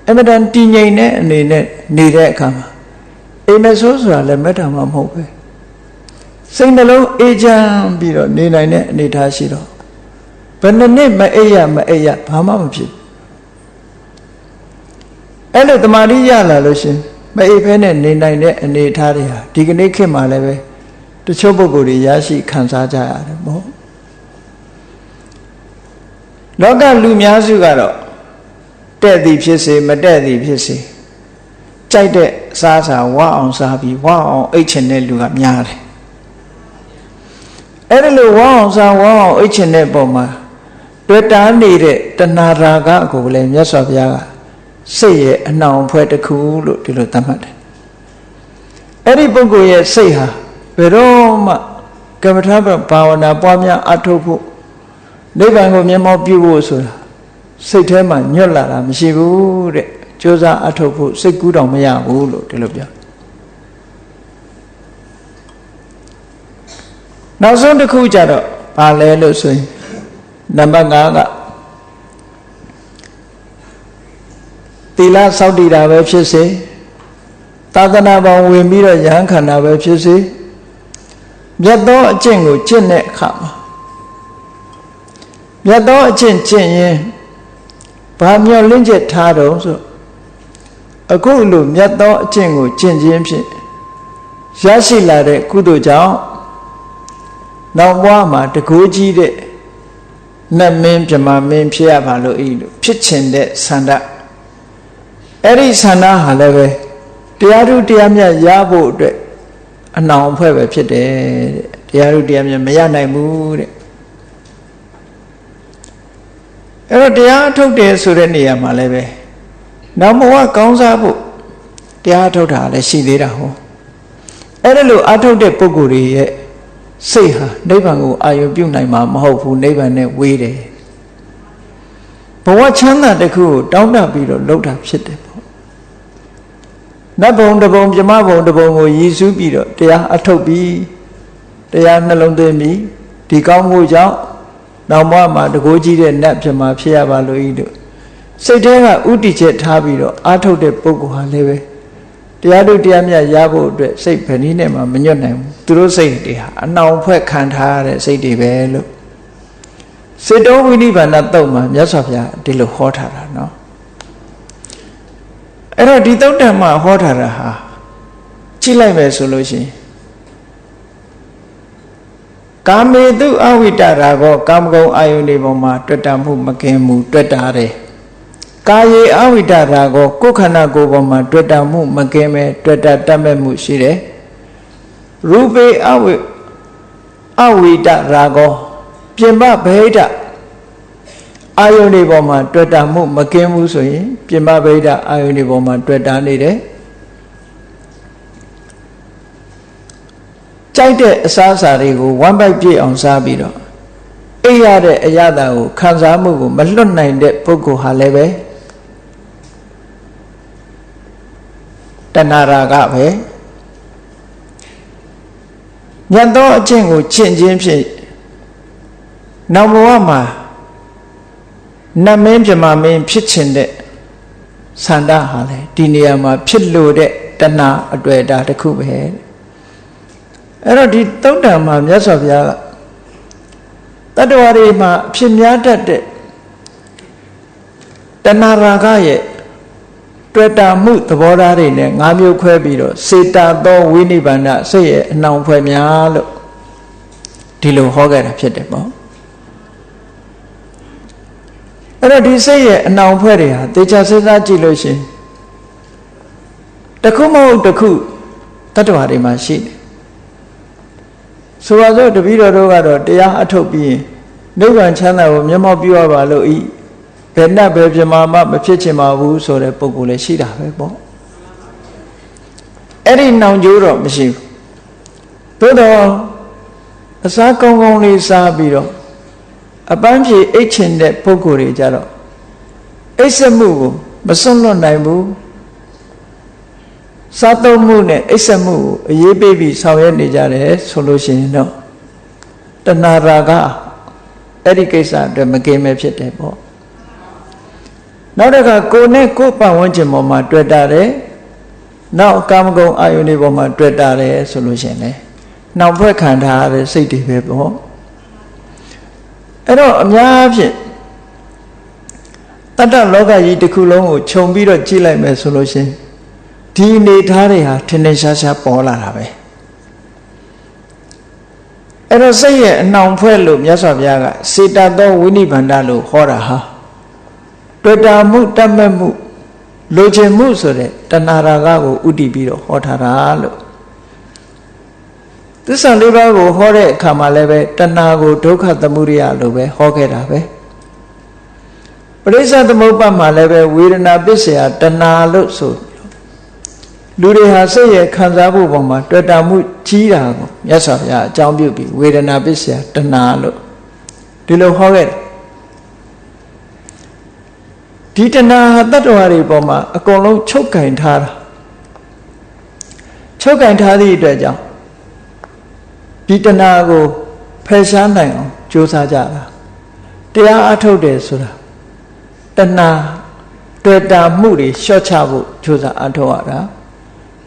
အမတန်တည်ငြိမ်တဲ့အနေနဲ့နေတဲ့အခါမှာအိမ်မက်ဆိုးဆိုတာလည်းမက်တာမှမဟုတ်ပဲစိတ်နှလုံးအေးချမ်းပြီးတော့နေနိုင်တဲ့အနေထားရှိတော့ဘယ်နှစ်မအိပ်ရဘာမှမဖြစ်အဲ့လိုတမာတိရလာလို့ရှင်မအိပ်ဖဲနဲ့နေနိုင်တဲ့အနေထားတွေဟာဒီကနေ့ခေတ်မှာလည်းပဲတချို့ပုဂ္ဂိုလ်တွေရရှိခံစားကြရတယ်ပေါ့လောကလူများစုကတော့တဲ့သည်ဖြစ်စေမတဲ့သည်ဖြစ်စေကြိုက်တဲ့စားစာဝအောင်စားပြီးဝအောင်အိတ်ချင်တဲ့လူကများတယ်အဲ့ဒါလို့ဝအောင်စားဝအောင်အိတ်ချင်တဲ့ပုံမှာတွေ့တာနေတဲ့တဏှာရာဂကိုလည်းမြတ်စွာဘုရားကစိတ်ရဲ့အနှောင်ဖွဲ့တစ်ခုလို့ဒီလိုသတ်မှတ်တယ်အဲ့ဒီပုဂ္ဂိုလ်ရဲ့စိတ်ဟာဘယ်တော့မှကမ္မထာဘာဝနာပွားများအထုတ်ဖို့နိဗ္ဗာန်ကိုမျက်မှောက်ပြုဖို့ဆိုတာစိတ်ထဲမှာညွတ်လာတာမရှိဘူးတဲ့ကြိုးစားအထုတ်ဖို့စိတ်ကူးတောင်မရဘူးလို့ဒီလိုပြောနောက်ဆုံးတစ်ခုကြတော့ဘာလဲလို့ဆိုရင်နံပါတ်5ကသီလစောင့်တည်တာပဲဖြစ်စေသာသနာပေါင်းဝင်ပြီးတော့ယဟန်ခန္ဓာပဲဖြစ်စေမြတ်သောအကျင့်ကိုကျင့်တဲ့အခါမှာမြတ်သောအကျင့်ကျင့်ရင် ဘာမျောလင့်ချက်ထားတော့ဆိုအခုလိုမြတ်သောအကျင့်ကိုကျင့်ခြင်းဖြင့်ရရှိလာတဲ့ကုသိုလ်ကြောင့်နောက်ဘဝမှာတကူကြီးတဲ့နတ်မင်းပြမမင်းဖြစ်ရပါလို့ဤလို့ဖြစ်ချင်တဲ့ဆန္ဒအဲ့ဒီဆန္ဒဟာလည်းပဲတရားထုတရားမြတ်ရဖို့အတွက်အနှောင်အဖွဲ့ပဲဖြစ်တယ်တဲ့တရားထုတရားမြတ်မရနိုင်ဘူးတဲ့အဲ့တော့တရားထုတ်တယ်ဆိုတဲ့နေရာမှာလည်းပဲနောက်ဘဝကောင်းစားဖို့တရားထုတ်တာလည်းရှိသေးတာဟောအဲ့ဒါလို့အထုတ်တဲ့ပုဂ္ဂိုလ်တွေရဲ့စိတ်ဟာနိဗ္ဗာန်ကိုအာရုံပြုနိုင်မှာမဟုတ်ဘူးနိဗ္ဗာန်နဲ့ဝေးတယ်ဘဝချမ်းသာတစ်ခုကိုတောင်းတပြီးတော့လုပ်တာဖြစ်တယ်ပေါ့နတ်ဘုံတဘုံပြမဘုံတဘုံကိုရည်စူးပြီးတော့တရားအထုတ်ပြီးတရားနှလုံးသွင်းပြီးဒီကောင်းမှုကြောင့်နောက်ဘဝမှာတကိုးကြီးတဲ့နတ်ပြမဖြစ်ရပါလို့ဤတို့စိတ်ထဲကဥတီချက်ထားပြီးတော့အာထုတ်တဲ့ပုဂ္ဂိုလ်ဟာလည်းပဲတရားတို့တရားမြတ်ရဖို့အတွက်စိတ်ဘယ်နည်းနဲ့မှမညွတ်နိုင်ဘူးသူတို့စိတ်တွေဟာအနှောင်ဖွဲ့ခံထားရတဲ့စိတ်တွေပဲလို့စေတောဝိနိဗ္ဗာန်တုတ်မှာမြတ်စွာဘုရားဒီလိုဟောထားတာနော်အဲ့တော့ဒီတုတ်တံမှာဟောထားတာဟာကြည့်လိုက်မယ်ဆိုလို့ရှိရင်ကာမေတုအဝိတရာကောကာမဂုဏ်အာယုန်ဒီပေါ်မှာတွေ့တာမှုမကင်မှုတွေ့တာတယ်ကာယေအဝိတရာကောကိုယ်ခန္ဓာကိုယ်ပေါ်မှာတွေ့တာမှုမကင်မဲ့တွေ့တာတတ်မဲ့မှုရှိတယ်ရူပေအဝိတရာကောပြင်ပဗေဒအာယုန်ဒီပေါ်မှာတွေ့တာမှုမကင်ဘူးဆိုရင်ပြင်ပဗေဒအာယုန်ဒီပေါ်မှာတွေ့တာနေတယ်ကြိုက်တဲ့အစားအစာတွေကိုဝမ်းပိုက်ပြည့်အောင်စားပြီးတော့အိပ်ရတဲ့အရသာကိုခံစားမှုကိုမလွတ်နိုင်တဲ့ပုဂ္ဂိုလ်ဟာလည်းပဲတဏှာရာဂပဲညတ်သောအကျင့်ကိုကျင့်ခြင်းဖြင့်နောက်ဘဝမှာနတ်မင်းပြမမင်းဖြစ်ချင်တဲ့ဆန္ဒဟာလေဒီနေရာမှာဖြစ်လို့တဲ့တဏှာအတွေ့အတာတစ်ခုပဲအဲ့တော့ဒီသုတ်တံမှာမြတ်စွာဘုရားကတတ္တဝါတွေမှာအဖြစ်များတတ်တဲ့တဏှာရာဂရဲ့တွေ့တာမှုသဘောထားတွေနဲ့၅မျိုးခွဲပြီးတော့စေတသောဝိနိဗ္ဗာန်စိတ်ရဲ့အနှောင်ဖွဲ့များလို့ဒီလိုဟောခဲ့တာဖြစ်တယ်ပေါ့အဲ့တော့ဒီစိတ်ရဲ့အနှောင်ဖွဲ့တွေဟာတေချာစဉ်းစားကြည့်လို့ရှိရင်တစ်ခုမဟုတ်တစ်ခုတတ္တဝါတွေမှာရှိတယ်ဆိုပါစို့တပည့်တော်တို့ကတော့တရားအထုတ်ပြီးရင်နိဗ္ဗာန်ချမ်းသာကိုမျက်မှောက်ပြုရပါလို့ဤဘယ်နဲ့ဘယ်ပြမမမဖြစ်ချင်ပါဘူးဆိုတဲ့ပုံကိုယ်လည်းရှိတာပဲပေါ့အဲ့ဒီနှောင်ကြိုးတော့မရှိဘူးသို့တော့အစားကောင်းကောင်းလေးစားပြီးတော့အပန်းဖြေအိတ်ချင်တဲ့ပုံကိုယ်တွေကြတော့အိတ်ဆက်မှုကိုမစွန့်လွတ်နိုင်ဘူးစားသုံးမှုနဲ့အိပ်စက်မှုကိုအရေးပေးပြီးဆောင်ရွက်နေကြတယ်ဆိုလို့ရှိရင်တော့တဏှာရာဂအဲ့ဒီကိစ္စအတွက်မကင်းမဲ့ဖြစ်တယ်ပေါ့နောက်တစ်ခါကိုယ်နဲ့ကိုယ်ပတ်ဝန်းကျင်ပေါ်မှာတွေ့တာတယ်နောက်ကာမဂုဏ်အာယုန်တွေပေါ်မှာတွေ့တာတယ်ဆိုလို့ရှိရင်လေနောက်ဖွဲ့ခံထားရတဲ့စိတ်တွေပဲပေါ့အဲ့တော့အများဖြင့်တတ္တလောကကြီးတစ်ခုလုံးကိုခြုံပြီးတော့ကြည့်လိုက်မယ်ဆိုလို့ရှိရင်ဒီအနေထားတွေဟာထင်ထင်ရှားရှားပေါ်လာတာပဲအဲ့တော့စိတ်ရဲ့အနှောင်ဖွဲ့လို့မြတ်စွာဘုရားကစေတသောဝိနိဗ္ဗာန်လို့ဟောတာဟာတွေ့တာမှုတတ်မဲ့မှုလိုချင်မှုဆိုတဲ့တဏှာရာဂကိုဥတည်ပြီးတော့ဟောထားတာလို့သစ္စာလေးပါးကိုဟောတဲ့အခါမှာလည်းပဲတဏှာကိုဒုက္ခသမုဒယလို့ပဲဟောခဲ့တာပဲပရိစ္ဆေသမုပ္ပါမှာလည်းပဲဝေဒနာပစ္စယတဏှာလို့ဆိုလူတွေဟာစိတ်ရဲ့ခံစားမှုပေါ်မှာတွေ့တာမှုကြီးတာကိုမြတ်စွာဘုရားအကြောင်းပြုပြီးဝေဒနာပစ္စယတဏှာလို့ဒီလိုဟောခဲ့တယ်ဒီတဏှာဟာတတ္တဝါတွေပေါ်မှာအကုန်လုံးချုပ်ကင်ထားတာချုပ်ကင်ထားသည့်အတွက်ကြောင့်ဒီတဏှာကိုဖယ်ရှားနိုင်အောင်ကြိုးစားကြတာတရားအထုတ်တယ်ဆိုတာတဏှာတွေ့တာမှုတွေလျှော့ချဖို့ကြိုးစားအထုတ်ရတာ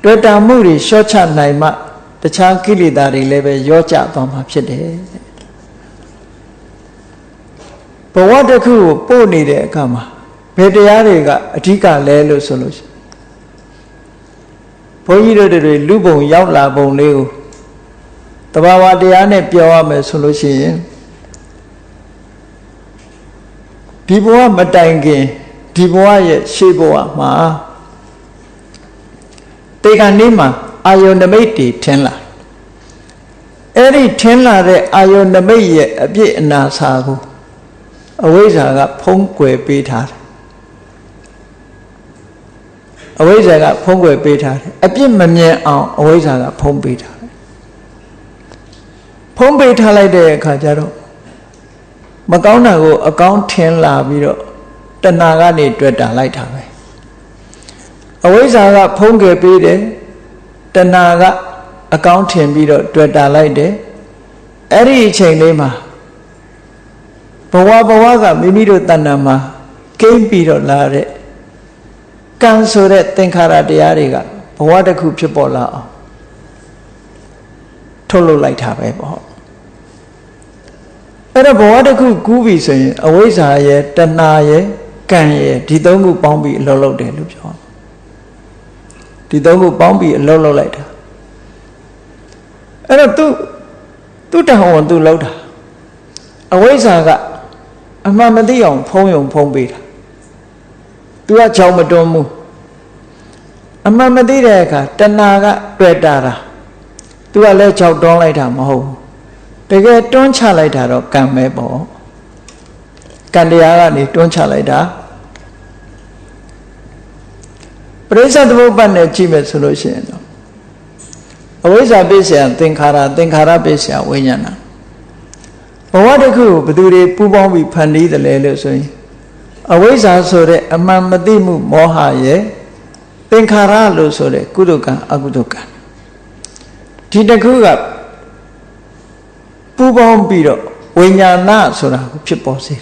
တွေ့တာမှုတွေလျှော့ချနိုင်မှတခြားကိလေသာတွေလည်းပဲရောကျသွားမှာဖြစ်တယ်ဘဝတစ်ခုကိုပို့နေတဲ့အခါမှာ ဘယ်တရားတွေကအဓိကလဲလို့ဆိုလို့ဘုန်းကြီးတို့တွေလူပုံရောက်လာပုံလေးကိုတဘာဝတရားနဲ့ပြောရမယ်ဆိုလို့ရှိရင်ဒီဘဝမတိုင်ခင်ဒီဘဝရဲ့ရှေ့ဘဝမှာတေခါနေ့မှာအာယုန်နမိတ်တွေထင်လာအဲ့ဒီထင်လာတဲ့အာယုန်နမိတ်ရဲ့အပြည့်အနာစာကိုအဝိဇ္ဇာကဖုံးကွယ်ပေးထားတယ်အဝိဇ္ဇာကဖုံးကွယ်ပေးထားတယ်အပြစ်မမြင်အောင်အဝိဇ္ဇာကဖုံးပေးထားတယ်ဖုံးပေးထားလိုက်တဲ့အခါကျတော့မကောင်းတာကိုအကောင်းထင်လာပြီးတော့တဏှာကနေတွေ့တာလိုက်တာပဲအဝိဇ္ဇာကဖုံးကွယ်ပေးတယ်တဏှာကအကောင်းထင်ပြီးတော့တွေ့တာလိုက်တယ်အဲ့ဒီအချိန်လေးမှာဘဝကမိမိတို့တဏ္ဍာမှာကိမ့်ပြီးတော့လာတဲ့ကံဆိုတဲ့သင်္ခါရတရားတွေကဘဝတစ်ခုဖြစ်ပေါ်လာအောင်ထုတ်လုပ်လိုက်တာပဲပေါ့အဲ့တော့ဘဝတစ်ခုကူးပြီဆိုရင်အဝိဇ္ဇာရဲ့တဏှာရဲ့ကံရဲ့ဒီသုံးခုပေါင်းပြီးအလုပ်လုပ်တယ်လို့ပြောဒီသုံးခုပေါင်းပြီးအလုပ်လုပ်လိုက်တာအဲ့တော့သူတဟောသူလောက်တာအဝိဇ္ဇာကအမှန်မသိအောင်ဖုံးပေးတာသူကကြောင်မတွန်းဘူးအမှန်မသိတဲ့အခါတဏှာကတွေ့တာသူကလည်းကြောက်တွန်းလိုက်တာမဟုတ်ဘူးတကယ်တွန်းချလိုက်တာတော့ကံပဲပေါ့ကံတရားကနေတွန်းချလိုက်တာပရိစ္ဆေသမုပ္ပါဒ်နဲ့ကြည့်မယ်ဆိုလို့ရှိရင်တော့အဝိဇ္ဇာပိစ္ဆယသင်္ခါရပိစ္ဆယဝိညာဏဘဝတစ်ခုကိုဘယ်သူတွေပူးပေါင်းပြီးဖန်တီးတယ်လဲလို့ဆိုရင်အဝိဇ္ဇာဆိုတဲ့အမှန်မသိမှုမောဟရဲ့သင်္ခါရလို့ဆိုတဲ့ကုသိုလ်ကံအကုသိုလ်ကံဒီတစ်ခုကပူးပေါင်းပြီးတော့ဝိညာဏဆိုတာကိုဖြစ်ပေါ်စေတ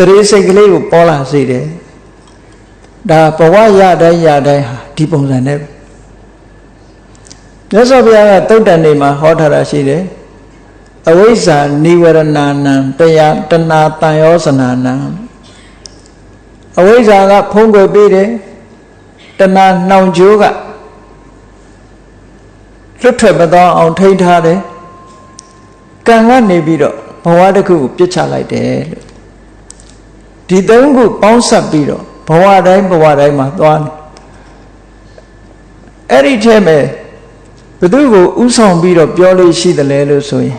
ယ်တရေစိတ်ကလေးကိုပေါ်လာစေတယ်ဒါဘဝရတိုင်းဟာဒီပုံစံနဲ့မြတ်စွာဘုရားကသုတ်တန်နေမှာဟောထားတာရှိတယ်အဝိဇ္ဇာနိဝရဏနံတရားတဏှာတန်ရောစနာနံအဝိဇ္ဇာကဖုံးကွယ်ပေးတယ်တဏှာနှောင်ကြိုးကလွတ်ထွက်မသွားအောင်ထိန်းထားတယ်ကံကနေပြီးတော့ဘဝတစ်ခုကိုပြစ်ချလိုက်တယ်လို့ဒီသုံးခုပေါင်းစပ်ပြီးတော့ဘဝတိုင်းမှာသွားတယ်အဲ့ဒီထဲမှာဘယ်သူကိုဥဆောင်ပြီးတော့ပြောလို့ရှိတယ်လဲလို့ဆိုရင်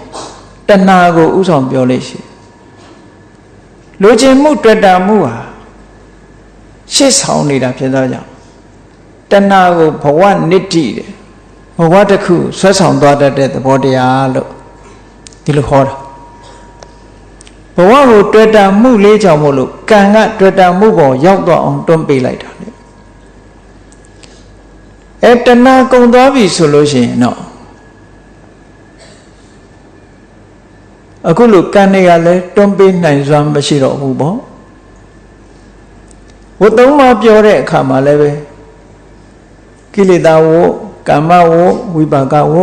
တဏှာကိုဥဆောင်ပြောလို့ရှိလိုချင်မှုတွေ့တာမှုဟာရှေ့ဆောင်နေတာဖြစ်သောကြောင့်တဏှာကိုဘဝနိတ္တိတယ်ဘဝတစ်ခုဆွဲဆောင်သွားတတ်တဲ့သဘောတရားလို့ဒီလိုဟောတာဘဝကိုတွေ့တာမှုလေးကြောင့်မို့လို့ကံကတွေ့တာမှုပေါ်ရောက်သွားအောင်တွန်းပေးလိုက်တာလေတဏှာကုန်သွားပြီဆိုလို့ရှိရင်တော့အခုလိုကံတွေကလည်းတွန်းပေးနိုင်စွမ်းမရှိတော့ဘူးပေါ့ဝတ်သုံးပါပြောတဲ့အခါမှာလည်းပဲကိလေသာဝကမ္မဝဝိပါကဝ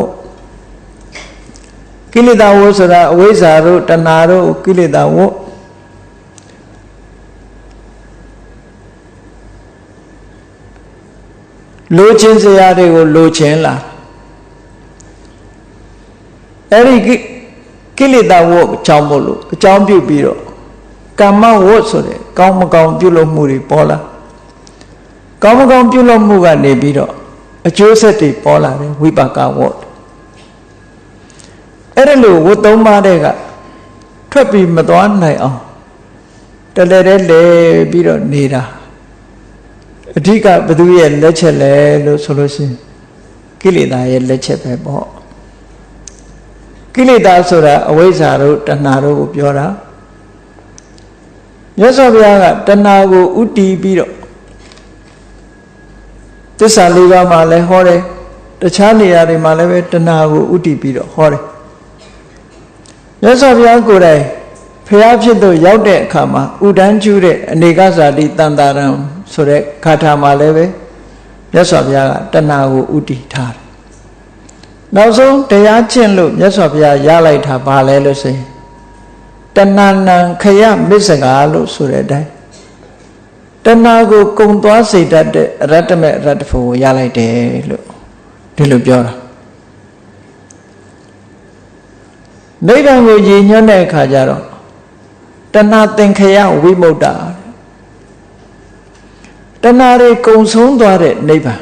ကိလေသာဝဆိုတာအဝိဇ္ဇာတို့တဏှာတို့ကိလေသာဝလိုချင်စရာတွေကိုလိုချင်လာအဲ့ဒီကိလေသာဝအကြောင်းမို့လို့အကြောင်းပြုပြီးတော့ကမ္မဝဆိုတဲ့ကောင်းမကောင်းပြုလုပ်မှုတွေပေါ်လာကောင်းမကောင်းပြုလုပ်မှုကနေပြီးတော့အကျိုးဆက်တွေပေါ်လာတယ်ဝိပါကဝအဲ့ဒါလို့ဝတ်သုံးပါးတဲ့ကထွက်ပြီးမသွားနိုင်အောင်တလဲလဲပြီးတော့နေတာအဓိကဘသူရဲ့လက်ချက်လဲလို့ဆိုလို့ရှိရင်ကိလေသာရဲ့လက်ချက်ပဲပေါ့ကိလေသာဆိုတာအဝိဇ္ဇာတို့တဏှာတို့ကိုပြောတာမြတ်စွာဘုရားကတဏှာကိုဥတည်ပြီးတော့သစ္စာလေးပါးမှာလည်းဟောတယ်တခြားနေရာတွေမှာလည်းပဲတဏှာကိုဥတည်ပြီးတော့ဟောတယ်မြတ်စွာဘုရားကိုယ်တိုင်ဖျားဖြစ်တော့ရောက်တဲ့အခါမှာဥဒန်းကျူးတဲ့အနေကဇာတိတန်တာရံဆိုတဲ့ခါထာမှာလည်းပဲမြတ်စွာဘုရားကတဏှာကိုဥတည်ထားတယ်နောက်ဆုံးတရားကျင့်လို့မြတ်စွာဘုရားရလိုက်တာဘာလဲလို့ဆိုရင်တဏှာနံခယမစ္ဆကာလို့ဆိုတဲ့အတိုင်း တဏှာကိုကုံသွားစေတတ်တဲ့အရတ္တမဲ့အရတ္တဖို့ကိုရလိုက်တယ်လို့ဒီလိုပြောတာနိဗ္ဗာန်ကိုရည်ညွှန်းတဲ့အခါကျတော့တဏှာသင်္ခယဝိမုတ္တာတဏှာတွေကုံဆုံးသွားတဲ့နိဗ္ဗာန်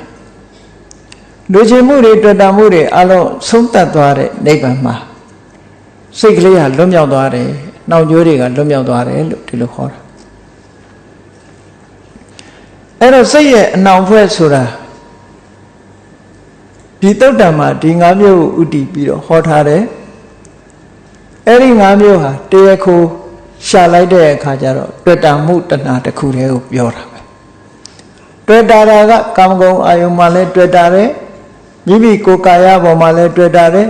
လူချင်းမှုတွေတွေ့တာမှုတွေအလုံးဆုံးတတ်သွားတဲ့နိဗ္ဗာန်မှာစိတ်ကလေးကလွတ်မြောက်သွားတယ်နှောင်ကြိုးတွေကလွတ်မြောက်သွားတယ်လို့ဒီလိုခေါ်တာအဲ့တော့စိတ်ရဲ့အနှောင်ဖွဲ့ဆိုတာဒီတုတ်တံမှာဒီ၅မျိုးကိုဥတည်ပြီးတော့ဟောထားတယ်အဲ့ဒီ၅မျိုးဟာတရားခိုရှာလိုက်တဲ့အခါကျတော့တွေ့တာမှုတဏှာတစ်ခုတည်းကိုပြောတာပဲတွေ့တာကကာမဂုဏ်အာယုံမှာလည်းတွေ့တာတယ်မိမိကိုယ်ကာယပေါ်မှာလည်းတွေ့တာတယ်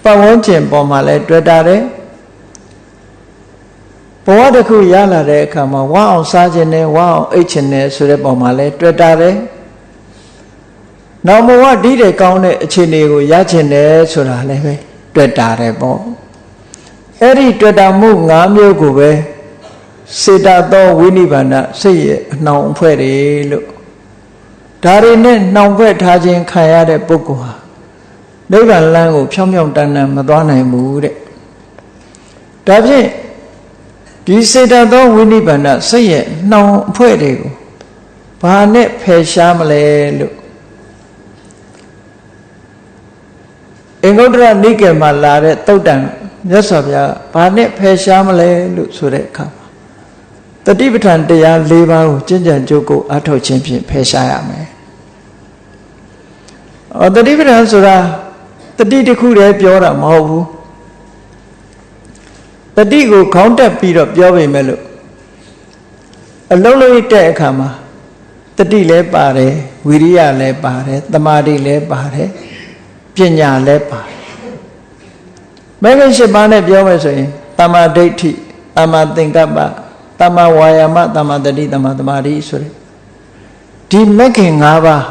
ပတ်ဝန်းကျင်ပေါ်မှာလည်းတွေ့တာတယ်ဘဝတစ်ခုရလာတဲ့အခါမှာဝါအောင်စားခြင်းနဲ့ဝါအောင်အိတ်ခြင်းနဲ့ဆိုတဲ့ပုံမှာလဲတွေ့တာတယ်။နောက်ဘဝဒီတဲ့ကောင်းတဲ့အခြေအနေကိုရခြင်းနဲ့ဆိုတာလည်းပဲတွေ့တာတယ်ပေါ့။အဲ့ဒီတွေ့တာမှု၅မျိုးကိုပဲစေတသောဝိနိဗ္ဗာန်စိတ်ရဲ့အနှောင်အဖွဲ့တွေလို့ဒါတွေနဲ့နှောင်ဖွဲ့ထားခြင်းခံရတဲ့ပုဂ္ဂိုလ်ဟာနိဗ္ဗာန်လမ်းကိုဖြောင်းဖြောင်းတန်းတန်းမသွားနိုင်ဘူးတဲ့။ဒါဖြင့်ဒီစေတသောဝိနိဗ္ဗာန်စိတ်ရဲ့နှောင်အဖွဲ့တွေကိုဘာနဲ့ဖယ်ရှားမလဲလို့အင်္ဂုတ္တရနိကေမှာလာတဲ့တုတ်တံမြတ်စွာဘုရားဘာနဲ့ဖယ်ရှားမလဲလို့ဆိုတဲ့အခါမှာတတိပဋ္ဌာန်တရား၄ပါးကိုကျင့်ကြံကြိုးကိုအထောက်ခြင်းဖြင့်ဖယ်ရှားရမယ်။တတိပဋ္ဌာန်ဆိုတာတတိတစ်ခုတည်းပြောတာမဟုတ်ဘူးတတိကိုခေါင်းတက်ပြီးတော့ပြောပေမဲ့လို့အလုံးလုံးတဲ့အခါမှာတတိလည်းပါတယ်ဝိရိယလည်းပါတယ်သမာဓိလည်းပါတယ်ပညာလည်းပါတယ်မဂ္ဂင်၈ပါးနဲ့ပြောမယ်ဆိုရင်တမ္မာဒိဋ္ဌိတမ္မာသင်္ကပ္ပတမ္မာဝါယာမတမ္မာတတိတမ္မာသမာဓိဆိုတဲ့ဒီမဂ္ဂင်၅ပါး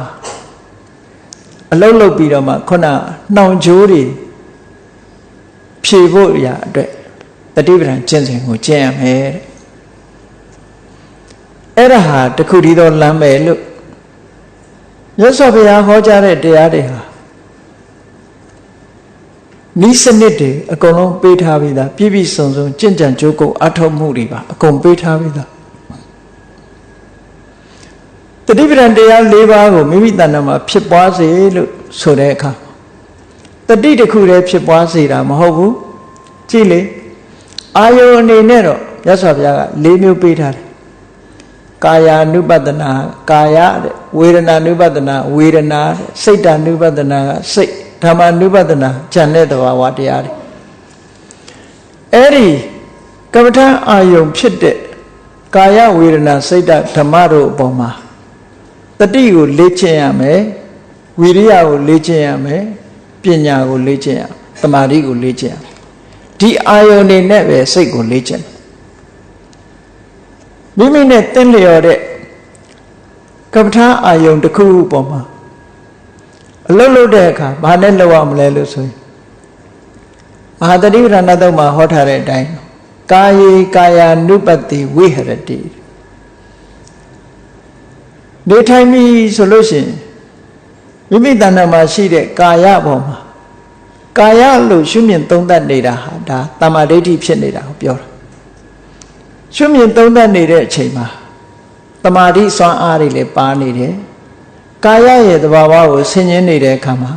အလုံးလုံးပြီးတော့မှခုနနှောင်ကြိုးတွေဖြေဖို့ရအတွက်တတိပဋ္ဌာန်ကျင့်စဉ်ကိုကျင့်ရမယ်တဲ့အဲ့ဒါဟာတခုတည်းသောလမ်းပဲလို့မြတ်စွာဘုရားဟောကြားတဲ့တရားတွေဟာနိစနစ်တွေအကုန်လုံးပေးထားပြီးသားပြည့်ပြည့်စုံစုံကျင့်ကြံကြိုးကုပ်အထောက်မှုတွေပါအကုန်ပေးထားပြီးသားတတိပဋ္ဌာန်တရား၄ပါးကိုမိမိတဏ္ဍာမှာဖြစ်ပွားစေလို့ဆိုတဲ့အခါတတိတစ်ခုတည်းဖြစ်ပွားစေတာမဟုတ်ဘူးကြည့်လေအာယုန်အနေနဲ့တော့မြတ်စွာဘုရားက၄မျိုးပေးထားတယ်ကာယ ानु ပတနာကာယတဲ့ဝေဒနာ ानु ပတနာဝေဒနာတဲ့စိတ်တ ानु ပတနာကစိတ်ဓမ္မ ानु ပတနာဉာဏ်နဲ့တဘာဝတရားတွေအဲ့ဒီကမ္မထာအာယုန်ဖြစ်တဲ့ကာယဝေဒနာစိတ်ဓမ္မတို့အပေါ်မှာတတိကိုလေ့ကျင့်ရမယ်ဝိရိယကိုလေ့ကျင့်ရမယ်ပညာကိုလေ့ကျင့်ရသမာဓိကိုလေ့ကျင့်ရဒီအာယုန်တွေနဲ့ပဲစိတ်ကိုလေ့ကျင့်မိမိနဲ့တင့်လျော်တဲ့ကပ္ပထာအာယုန်တစ်ခုပေါ်မှာအလုံးလုံးတဲ့အခါဘာနဲ့လောက်ရမလဲလို့ဆိုရင်မဟာတတိပဋ္ဌာန်တုတ်မှာဟောထားတဲ့အတိုင်းကာယေကာယ ानु ပတိဝိဟရတိနေထိုင်ပြီဆိုလို့ရှိရင်မိမိတဏ္ဍာမှာရှိတဲ့ကာယပေါ်မှာကာယလို့ရှုမြင်သုံးသပ်နေတာဟာဒါတမ္မာဒိဋ္ဌိဖြစ်နေတာကိုပြောတာရှုမြင်သုံးသပ်နေတဲ့အချိန်မှာတမာတိစွမ်းအားတွေလည်းပါနေတယ်ကာယရဲ့သဘာဝကိုဆင်ခြင်နေတဲ့အခါမှာ